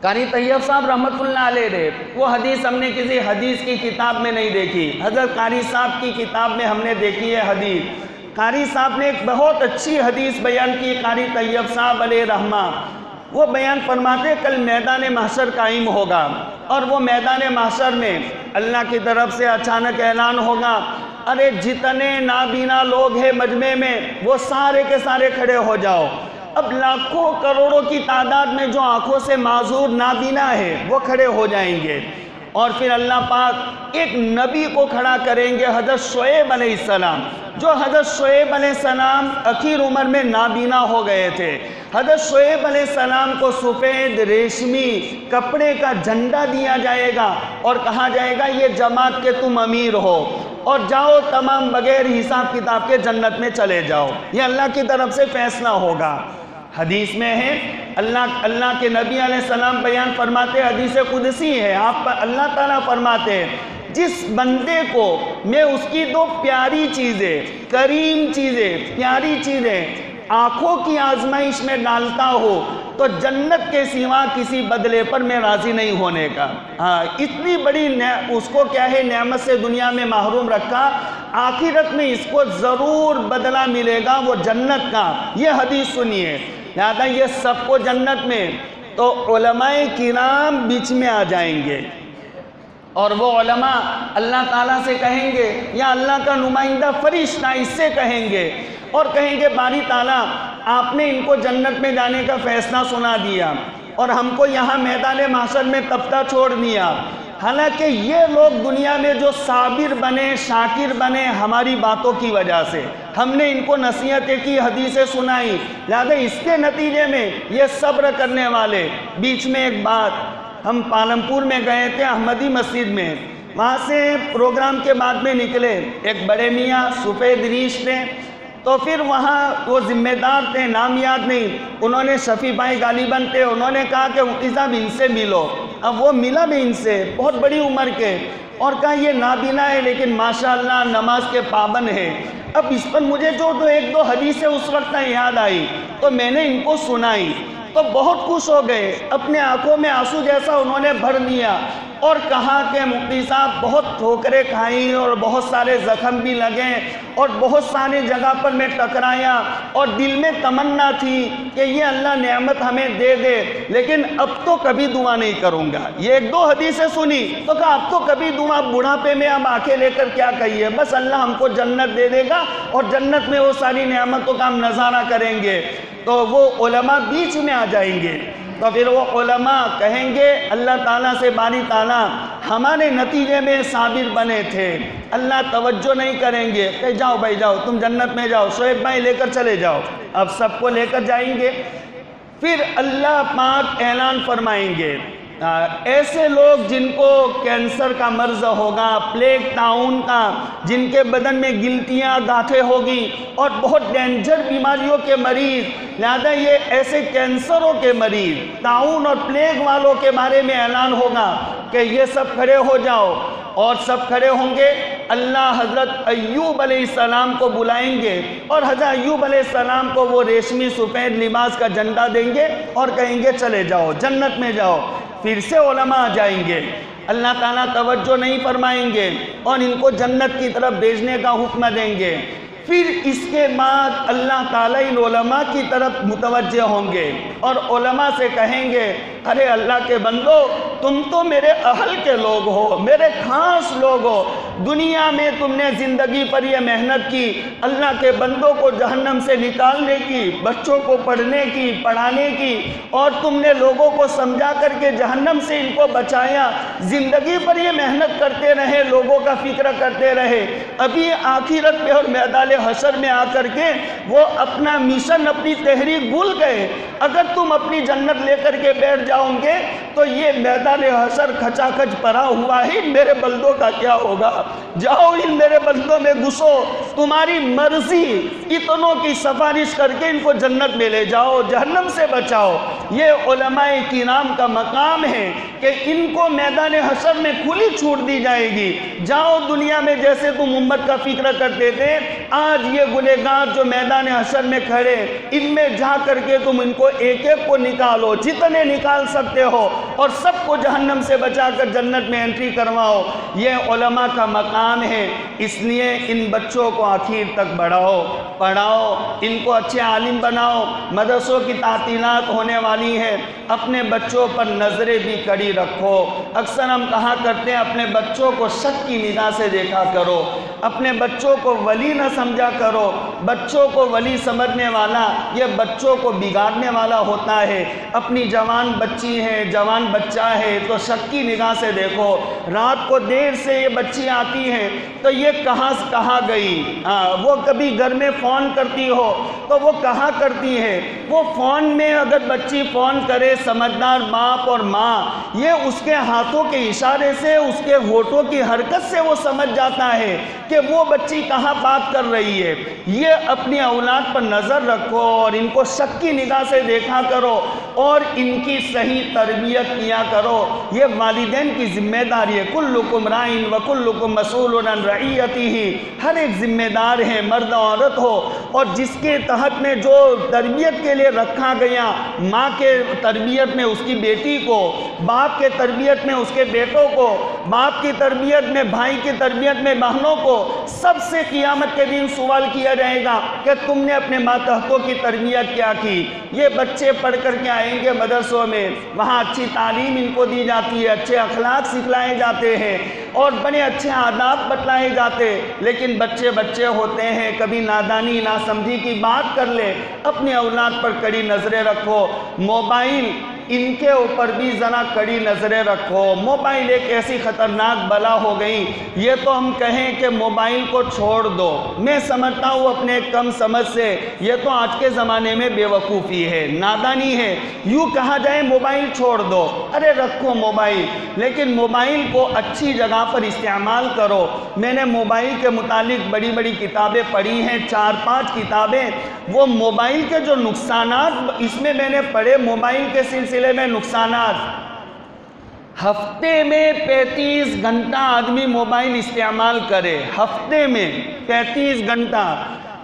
قاری طیب صاحب رحمت اللہ علیہ نے وہ حدیث ہم نے کسی حدیث کی کتاب میں نہیں دیکھی، حضرت قاری صاحب کی کتاب میں ہم نے دیکھی ہے حدیث۔ قاری صاحب نے ایک بہت اچھی حدیث بیان کی، قاری طیب صاحب علیہ رحمہ وہ بیان فرماتے کل میدان محشر قائم ہوگا، اور وہ میدان محشر میں اللہ کی طرف سے اچانک اعلان ہوگا، ارے جتنے نابینا لوگ ہیں مجمع میں وہ سارے کے سارے کھڑے ہو جاؤ۔ اب لاکھوں کروڑوں کی تعداد میں جو آنکھوں سے معذور نابینا ہے وہ کھڑے ہو جائیں گے، اور پھر اللہ پاک ایک نبی کو کھڑا کریں گے، حضرت شعیب علیہ السلام، جو حضرت شعیب علیہ السلام اخیر عمر میں نابینا ہو گئے تھے۔ حضرت شعیب علیہ السلام کو سفید ریشمی کپڑے کا جھنڈا دیا جائے گا اور کہا جائے گا یہ جماعت کے تم امیر ہو اور جاؤ تمام بغیر حساب کتاب کے جنت میں چلے جاؤ، یہ اللہ کی طرف سے فیصلہ ہوگا۔ حدیث میں ہے، اللہ کے نبی علیہ السلام بیان فرماتے، حدیث قدسی ہے، آپ پر اللہ تعالیٰ فرماتے ہیں جس بندے کو میں اس کی دو پیاری چیزیں، کریم چیزیں، پیاری چیزیں آنکھوں کی آزمائش میں ڈالتا ہو تو جنت کے سوا کسی بدلے پر میں راضی نہیں ہونے کا۔ اتنی بڑی اس کو کیا ہے نعمت سے دنیا میں محروم رکھا، آخرت میں اس کو ضرور بدلہ ملے گا وہ جنت کا۔ یہ حدیث سنیے، لہذا یہ سب کو جنت میں، تو علماء کرام بیچ میں آ جائیں گے اور وہ علماء اللہ تعالیٰ سے کہیں گے یا اللہ کا نمائندہ فرشتہ اس سے کہیں گے اور کہیں گے باری تعالیٰ آپ نے ان کو جنت میں جانے کا فیصلہ سنا دیا اور ہم کو یہاں میدان محشر میں تپتا چھوڑ دیا، حالانکہ یہ لوگ دنیا میں جو صابر بنے، شاکر بنے ہماری باتوں کی وجہ سے، ہم نے ان کو نصیحتیں کی، حدیثیں سنائی، لہذا اس کے نتیجے میں یہ صبر کرنے والے۔ بیچ میں ایک بات، ہم پالمپور میں گئے تھے احمدی مسجد میں، وہاں سے پروگرام کے بعد میں نکلے، ایک بڑے میاں سفید ریش تھے، تو پھر وہاں وہ ذمہ دار تھے، نام یاد نہیں، انہوں نے شفیع بھائی غالباً تھے، انہوں نے کہا کہ مفتی صاحب ان سے ملو۔ اب وہ ملا بھی ان سے، بہت بڑی عمر کے، اور کہا یہ نابینا ہے لیکن ماشاءاللہ نماز کے پابند ہے۔ اب اس پر مجھے جو ایک دو حدیثیں اس وقت یاد آئی تو میں نے ان کو سنائی تو بہت خوش ہو گئے، اپنے آنکھوں میں آنسو جیسا انہوں نے بھر دیا اور کہا کہ مفتی صاحب بہت ٹھوکریں کھائیں اور بہت سارے زخم بھی لگے اور بہت ساری جگہ پر میں ٹکرایا اور دل میں تمنا تھی کہ یہ اللہ نعمت ہمیں دے دے، لیکن اب تو کبھی دعا نہیں کروں گا۔ یہ ایک دو حدیثیں سنی تو کہا اب تو کبھی دعا، بڑھاپے میں ہم آنکھیں لے کر کیا کہیے، بس اللہ ہم کو جنت دے دے گا اور جنت میں وہ ساری نعمتوں کا ہم نظارہ کریں گے۔ تو وہ علماء بیچ میں آ جائیں گے، تو پھر وہ علماء کہیں گے اللہ تعالیٰ سے باری تعالیٰ ہمارے نتیجے میں صابر بنے تھے، اللہ توجہ نہیں کریں گے کہ جاؤ بھائی جاؤ تم جنت میں جاؤ، شعیب بھائی لے کر چلے جاؤ۔ اب سب کو لے کر جائیں گے، پھر اللہ پاک اعلان فرمائیں گے ایسے لوگ جن کو کینسر کا مرض ہوگا، پلیگ طاعون کا، جن کے بدن میں گلٹیاں گاٹھیں ہوگی اور بہت ڈینجر بیماریوں کے مریض، لہذا یہ ایسے کینسروں کے مریض، طاعون اور پلیگ والوں کے بارے میں اعلان ہوگا کہ یہ سب کھڑے ہو جاؤ، اور سب کھڑے ہوں گے۔ اللہ حضرت ایوب علیہ السلام کو بلائیں گے اور حضرت ایوب علیہ السلام کو وہ ریشمی سفید لباس کا جھنڈا دیں گے اور کہیں گے چلے جاؤ جنت میں جاؤ۔ پھر سے علماء آ جائیں گے، اللہ تعالیٰ توجہ نہیں فرمائیں گے اور ان کو جنت کی طرف بھیجنے کا حکم دیں گے۔ پھر اس کے بعد اللہ تعالیٰ ان علماء کی طرف متوجہ ہوں گے اور علماء سے کہیں گے ارے اللہ کے بندو تم تو میرے اہل کے لوگ ہو، میرے خاص لوگ ہو، دنیا میں تم نے زندگی پر یہ محنت کی، اللہ کے بندوں کو جہنم سے نکالنے کی، بچوں کو پڑھنے کی، پڑھانے کی، اور تم نے لوگوں کو سمجھا کر کے جہنم سے ان کو بچایا، زندگی پر یہ محنت کرتے رہے، لوگوں کا فکر کرتے رہے، ابھی آخرت میں اور میدان حشر میں آ کر کے وہ اپنا مشن، اپنی تحریک بھول گئے۔ اگر تم اپنی جنت لے کر کے بیٹھ جاؤ گے تو یہ میدان حشر کھچا کھچ پڑا ہوا ہی، میرے بندوں کا کیا ہوگا؟ جاؤ ان میرے بندوں میں گھسو، تمہاری مرضی، اتنوں کی سفارش کر کے ان کو جنت میں لے جاؤ، جہنم سے بچاؤ۔ یہ علماء کرام کا مقام ہے کہ ان کو میدان حشر میں کھلی چھوٹ دی جائے گی، جاؤ دنیا میں جیسے تم امت کا فکر کرتے تھے، آج یہ گنہگار جو میدان حشر میں کھڑے، ان میں جا کر کے تم ان کو ایک ایک کو نکالو، جتنے نکال سکتے ہو، اور سب کو جہنم سے بچا کر جنت میں انٹری کرواؤ۔ یہ علماء کا مقام ہے، اس لیے ان بچوں کو آخر تک بڑھاؤ، پڑھاؤ، ان کو اچھے عالم بناؤ۔ مدرسوں کی تعطیلات ہونے والی ہے، اپنے بچوں پر نظریں بھی کڑی رکھو۔ اکثر ہم کہا کرتے ہیں اپنے بچوں کو شک کی نگاہ سے دیکھا کرو، اپنے بچوں کو ولی نہ سمجھا کرو۔ بچوں کو ولی سمجھنے والا یہ بچوں کو بگاڑنے والا ہوتا ہے۔ اپنی جوان بچی ہے، جوان بچہ ہے تو شک کی نگاہ سے دیکھو، رات کو دیر سے یہ بچی آتی ہے تو یہ کہاں گئی، وہ کبھی گھر میں فون کرتی ہو تو وہ کہاں کرتی ہے، وہ فون میں اگر بچی فون کرے، سمجھدار باپ اور ماں یہ اس کے ہاتھوں کے اشارے سے، اس کے ہونٹوں کی حرکت سے وہ سمجھ جاتا ہے کہ وہ بچی کہاں بات کر رہی ہے۔ یہ اپنی اولاد پر نظر رکھو اور ان کو شک کی نگاہ سے دیکھا کرو اور ان کی صحیح تربیت کیا کرو۔ یہ والدین کی ذمہ داری ہے، کلکم رائن وکلکم مسئول عن رعیتہ، ہر ایک ذمہ دار ہے، مرد عورت ہو، اور جس کے تحت میں جو تربیت کے لیے رکھا گیا، ماں کے تربیت میں اس کی بیٹی کو، باپ کے تربیت میں اس کے بیٹوں کو، باپ کی تربیت میں بھائی کی تربیت میں بہنوں کو، سب سے قیامت کے دن سوال کیا جائے گا کہ تم نے اپنے ماتحتوں کی تربیت کیا کی۔ یہ بچے پڑھ کر کے آئیں گے مدرسوں میں، وہاں اچھی تعلیم ان کو دی جاتی ہے، اچھے اخلاق سکھلائے جاتے ہیں اور بڑے اچھے آداب بتلائے جاتے، لیکن بچے ہوتے ہیں، کبھی نادانی ناسمجھی کی بات کر لے۔ اپنی اولاد پر کڑی نظریں رکھو۔ موبائل، ان کے اوپر بھی ذرا کڑی نظریں رکھو۔ موبائل ایک ایسی خطرناک بلا ہو گئی، یہ تو ہم کہیں کہ موبائل کو چھوڑ دو، میں سمجھتا ہوں اپنے کم سمجھ سے یہ تو آج کے زمانے میں بے وقوفی ہے، نادانی ہے۔ یوں کہا جائے موبائل چھوڑ دو، ارے رکھو موبائل، لیکن موبائل کو اچھی جگہ پر استعمال کرو۔ میں نے موبائل کے متعلق بڑی بڑی کتابیں پڑھی ہیں، 4-5 کتابیں، وہ موبائل کے جو نقصانات اس میں نے پڑھے، موبائل کے سلسلے میں نقصانات۔ ہفتے میں 35 گھنٹہ آدمی موبائل استعمال کرے، ہفتے میں 35 گھنٹہ،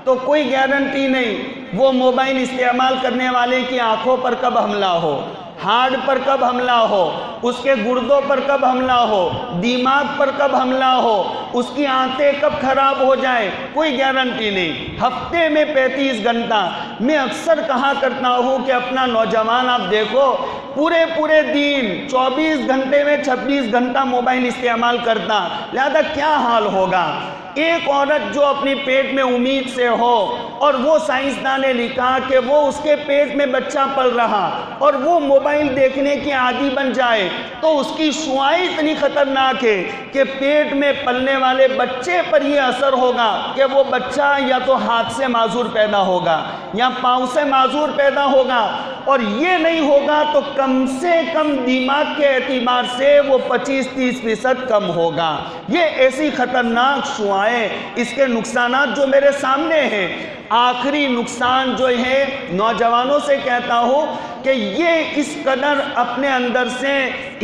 تو کوئی گارنٹی نہیں وہ موبائل استعمال کرنے والے کی آنکھوں پر کب حملہ ہو، ہارٹ پر کب حملہ ہو، اس کے گردوں پر کب حملہ ہو، دماغ پر کب حملہ ہو، اس کی آنتیں کب خراب ہو جائے، کوئی گارنٹی نہیں۔ ہفتے میں 35 گھنٹہ میں اکثر کہا کرتا ہوں کہ اپنا نوجوان آپ دیکھو، پورے دن 24 گھنٹے میں 26 گھنٹہ موبائل استعمال کرتا، لہذا کیا حال ہوگا۔ ایک عورت جو اپنی پیٹ میں امید سے ہو اور وہ سائنسدان نے لکھا کہ وہ اس کے پیٹ میں بچہ پل رہا اور وہ موبائل دیکھنے کی عادی بن جائے تو اس کی شعاعیں اتنی خطرناک ہے کہ پیٹ میں پلنے والے بچے پر یہ اثر ہوگا کہ وہ بچہ یا تو ہاتھ سے معذور پیدا ہوگا یا پاؤں سے معذور پیدا ہوگا، اور یہ نہیں ہوگا تو کم سے کم دماغ کے اعتبار سے وہ 25-30% کم ہوگا۔ یہ ایسی خطرناک شعاعیں، اس کے نقصانات جو میرے سامنے ہیں۔ آخری نقصان جو ہے نوجوانوں سے کہتا ہوں کہ یہ اس قدر اپنے اندر سے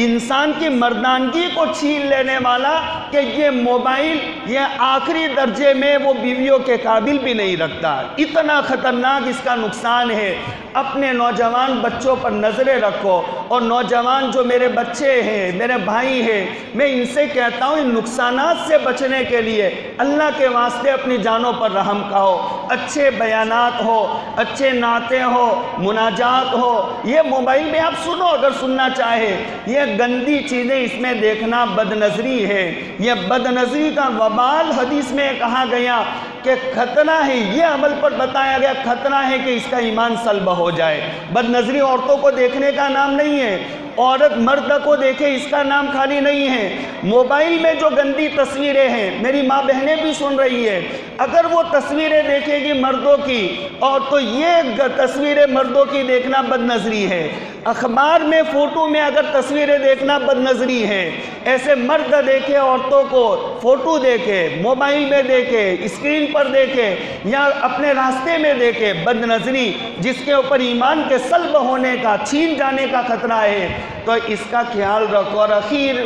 انسان کی مردانگی کو چھین لینے والا کہ یہ موبائل یہ آخری درجے میں وہ بیویوں کے قابل بھی نہیں رکھتا، اتنا خطرناک اس کا نقصان ہے۔ اپنے نوجوان بچوں پر نظریں رکھو، اور نوجوان جو میرے بچے ہیں، میرے بھائی ہیں، میں ان سے کہتا ہوں ان نقصانات سے بچنے کے لیے اللہ کے واسطے اپنی جانوں پر رحم کھاؤ، اچھے بیانات ہو، اچھے نعتیں ہو، مناجات ہو، یہ موبائل میں آپ سنو اگر سننا چاہے۔ یہ گندی چیزیں اس میں دیکھنا بد نظری ہے، یہ بد نظری کا وبال حدیث میں کہا گیا کہ خطرہ ہے، یہ عمل پر بتایا گیا خطرہ ہے کہ اس کا ایمان سلب ہو جائے۔ بد نظری عورتوں کو دیکھنے کا نام نہیں ہے، عورت مرد کو دیکھے اس کا نام خالی نہیں ہے۔ موبائل میں جو گندی تصویریں ہیں، میری ماں بہنیں بھی سن رہی ہے، اگر وہ تصویریں دیکھے گی مردوں کی اور تو یہ تصویریں مردوں کی دیکھنا بد نظری ہے۔ اخبار میں فوٹو میں اگر تصویریں دیکھنا بد نظری ہے، ایسے مرد دیکھے عورتوں کو فوٹو دیکھے، موبائل میں دیکھے، اسکرین پر دیکھے یا اپنے راستے میں دیکھے، بد نظری جس کے اوپر ایمان کے سلب ہونے کا، چھین جانے کا خطرہ ہے، تو اس کا خیال رکھو۔ اور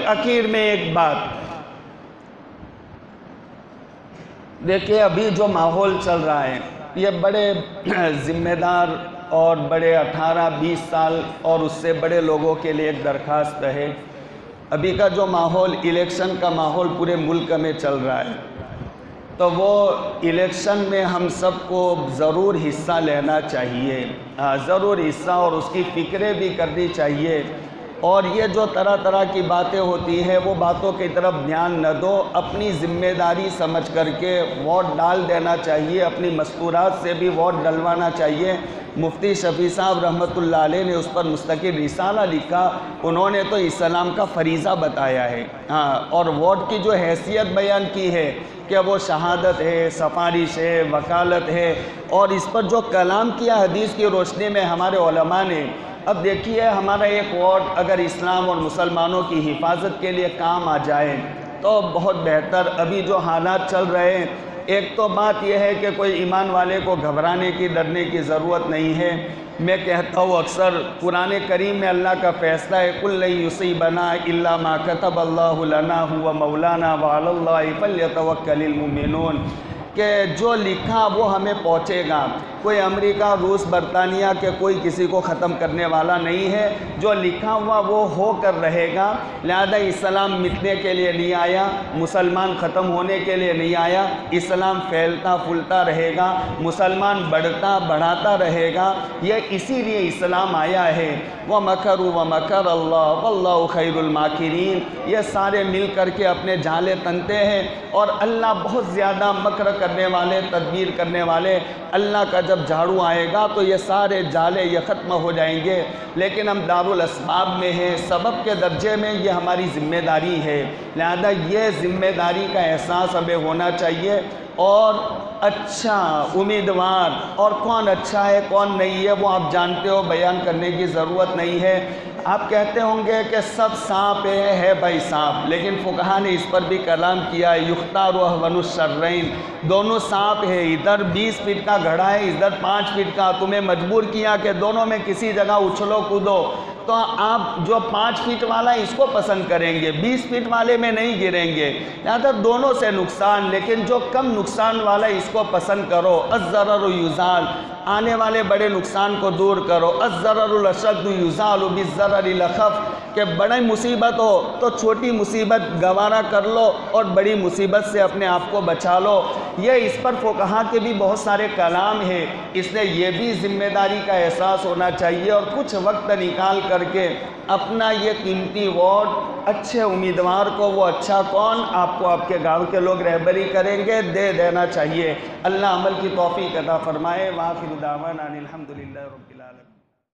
اخیر میں ایک بات دیکھیں، ابھی جو ماحول چل رہا ہے یہ بڑے ذمہ دار اور بڑے 18-20 سال اور اس سے بڑے لوگوں کے لیے ایک درخواست ہے۔ ابھی کا جو ماحول، الیکشن کا ماحول پورے ملک میں چل رہا ہے، تو وہ الیکشن میں ہم سب کو ضرور حصہ لینا چاہیے، ضرور حصہ، اور اس کی فکریں بھی کرنی چاہیے۔ اور یہ جو طرح طرح کی باتیں ہوتی ہیں وہ باتوں کی طرف دھیان نہ دو، اپنی ذمہ داری سمجھ کر کے ووٹ ڈال دینا چاہیے، اپنی مستورات سے بھی ووٹ ڈلوانا چاہیے۔ مفتی شفیع صاحب رحمۃ اللہ علیہ نے اس پر مستقل رسالہ لکھا، انہوں نے تو اسلام کا فریضہ بتایا ہے، اور ووٹ کی جو حیثیت بیان کی ہے کہ وہ شہادت ہے، سفارش ہے، وکالت ہے، اور اس پر جو کلام کیا حدیث کی روشنی میں ہمارے علماء نے۔ اب دیکھیے، ہمارا ایک ووٹ اگر اسلام اور مسلمانوں کی حفاظت کے لیے کام آ جائے تو بہت بہتر۔ ابھی جو حالات چل رہے ہیں، ایک تو بات یہ ہے کہ کوئی ایمان والے کو گھبرانے کی، ڈرنے کی ضرورت نہیں ہے۔ میں کہتا ہوں اکثر، قرآن کریم میں اللہ کا فیصلہ ہے، قُل لَن يُصِيبَنَا إِلَّا مَا كَتَبَ اللَّهُ لَنَا هُوَ مَوْلَانَا وَعَلَى اللَّهِ فَلْيَتَوَكَّلِ الْمُؤْمِنُونَ، کہ جو لکھا وہ ہمیں پہنچے گا۔ کوئی امریکہ، روس، برطانیہ کے کوئی کسی کو ختم کرنے والا نہیں ہے، جو لکھا ہوا وہ ہو کر رہے گا۔ لہذا اسلام مٹنے کے لیے نہیں آیا، مسلمان ختم ہونے کے لیے نہیں آیا، اسلام پھیلتا پھولتا رہے گا، مسلمان بڑھتا بڑھاتا رہے گا، یہ اسی لیے اسلام آیا ہے۔ وَمَكَرُوا وَمَكَرَ اللَّهُ وَاللَّهُ خَيْرُ الْمَاكِرِينَ، یہ سارے مل کر کے اپنے جالے تنتے ہیں، اور اللہ بہت زیادہ مکر کرنے والے، تدبیر کرنے والے۔ اللہ کا جب جھاڑو آئے گا تو یہ سارے جالے یہ ختم ہو جائیں گے، لیکن ہم دارالاسباب میں ہیں، سبب کے درجے میں، یہ ہماری ذمہ داری ہے۔ لہذا یہ ذمہ داری کا احساس ہمیں ہونا چاہیے، اور اچھا امیدوار اور کون اچھا ہے کون نہیں ہے وہ آپ جانتے ہو، بیان کرنے کی ضرورت نہیں ہے۔ آپ کہتے ہوں گے کہ سب سانپ ہے بھائی سانپ، لیکن فقہا نے اس پر بھی کلام کیا ہے، یختار احون الشرین، دونوں سانپ ہے، ادھر 20 فٹ کا گھڑا ہے، ادھر 5 فٹ کا، تمہیں مجبور کیا کہ دونوں میں کسی جگہ اچھلو کودو، تو آپ جو 5 فٹ والا ہے اس کو پسند کریں گے، 20 فٹ والے میں نہیں گریں گے، لہذا دونوں سے نقصان، لیکن جو کم نقصان والا ہے اس کو پسند کرو۔ الضرر یزال، آنے والے بڑے نقصان کو دور کرو۔ الضرر الاشد یزال بالضرر الاخف، کہ بڑی مصیبت ہو تو چھوٹی مصیبت گوارا کر لو اور بڑی مصیبت سے اپنے آپ کو بچا لو۔ یہ اس پر فقہا کے بھی بہت سارے کلام ہیں، اس لیے یہ بھی ذمہ داری کا احساس ہونا چاہیے اور کچھ وقت نکال کر کے اپنا یہ قیمتی ووٹ اچھے امیدوار کو، وہ اچھا کون آپ کو آپ کے گاؤں کے لوگ رہبری کریں گے، دے دینا چاہیے۔ اللہ عمل کی توفیق عطا فرمائے۔ وآخر دعوانا ان الحمدللہ رب العالمین۔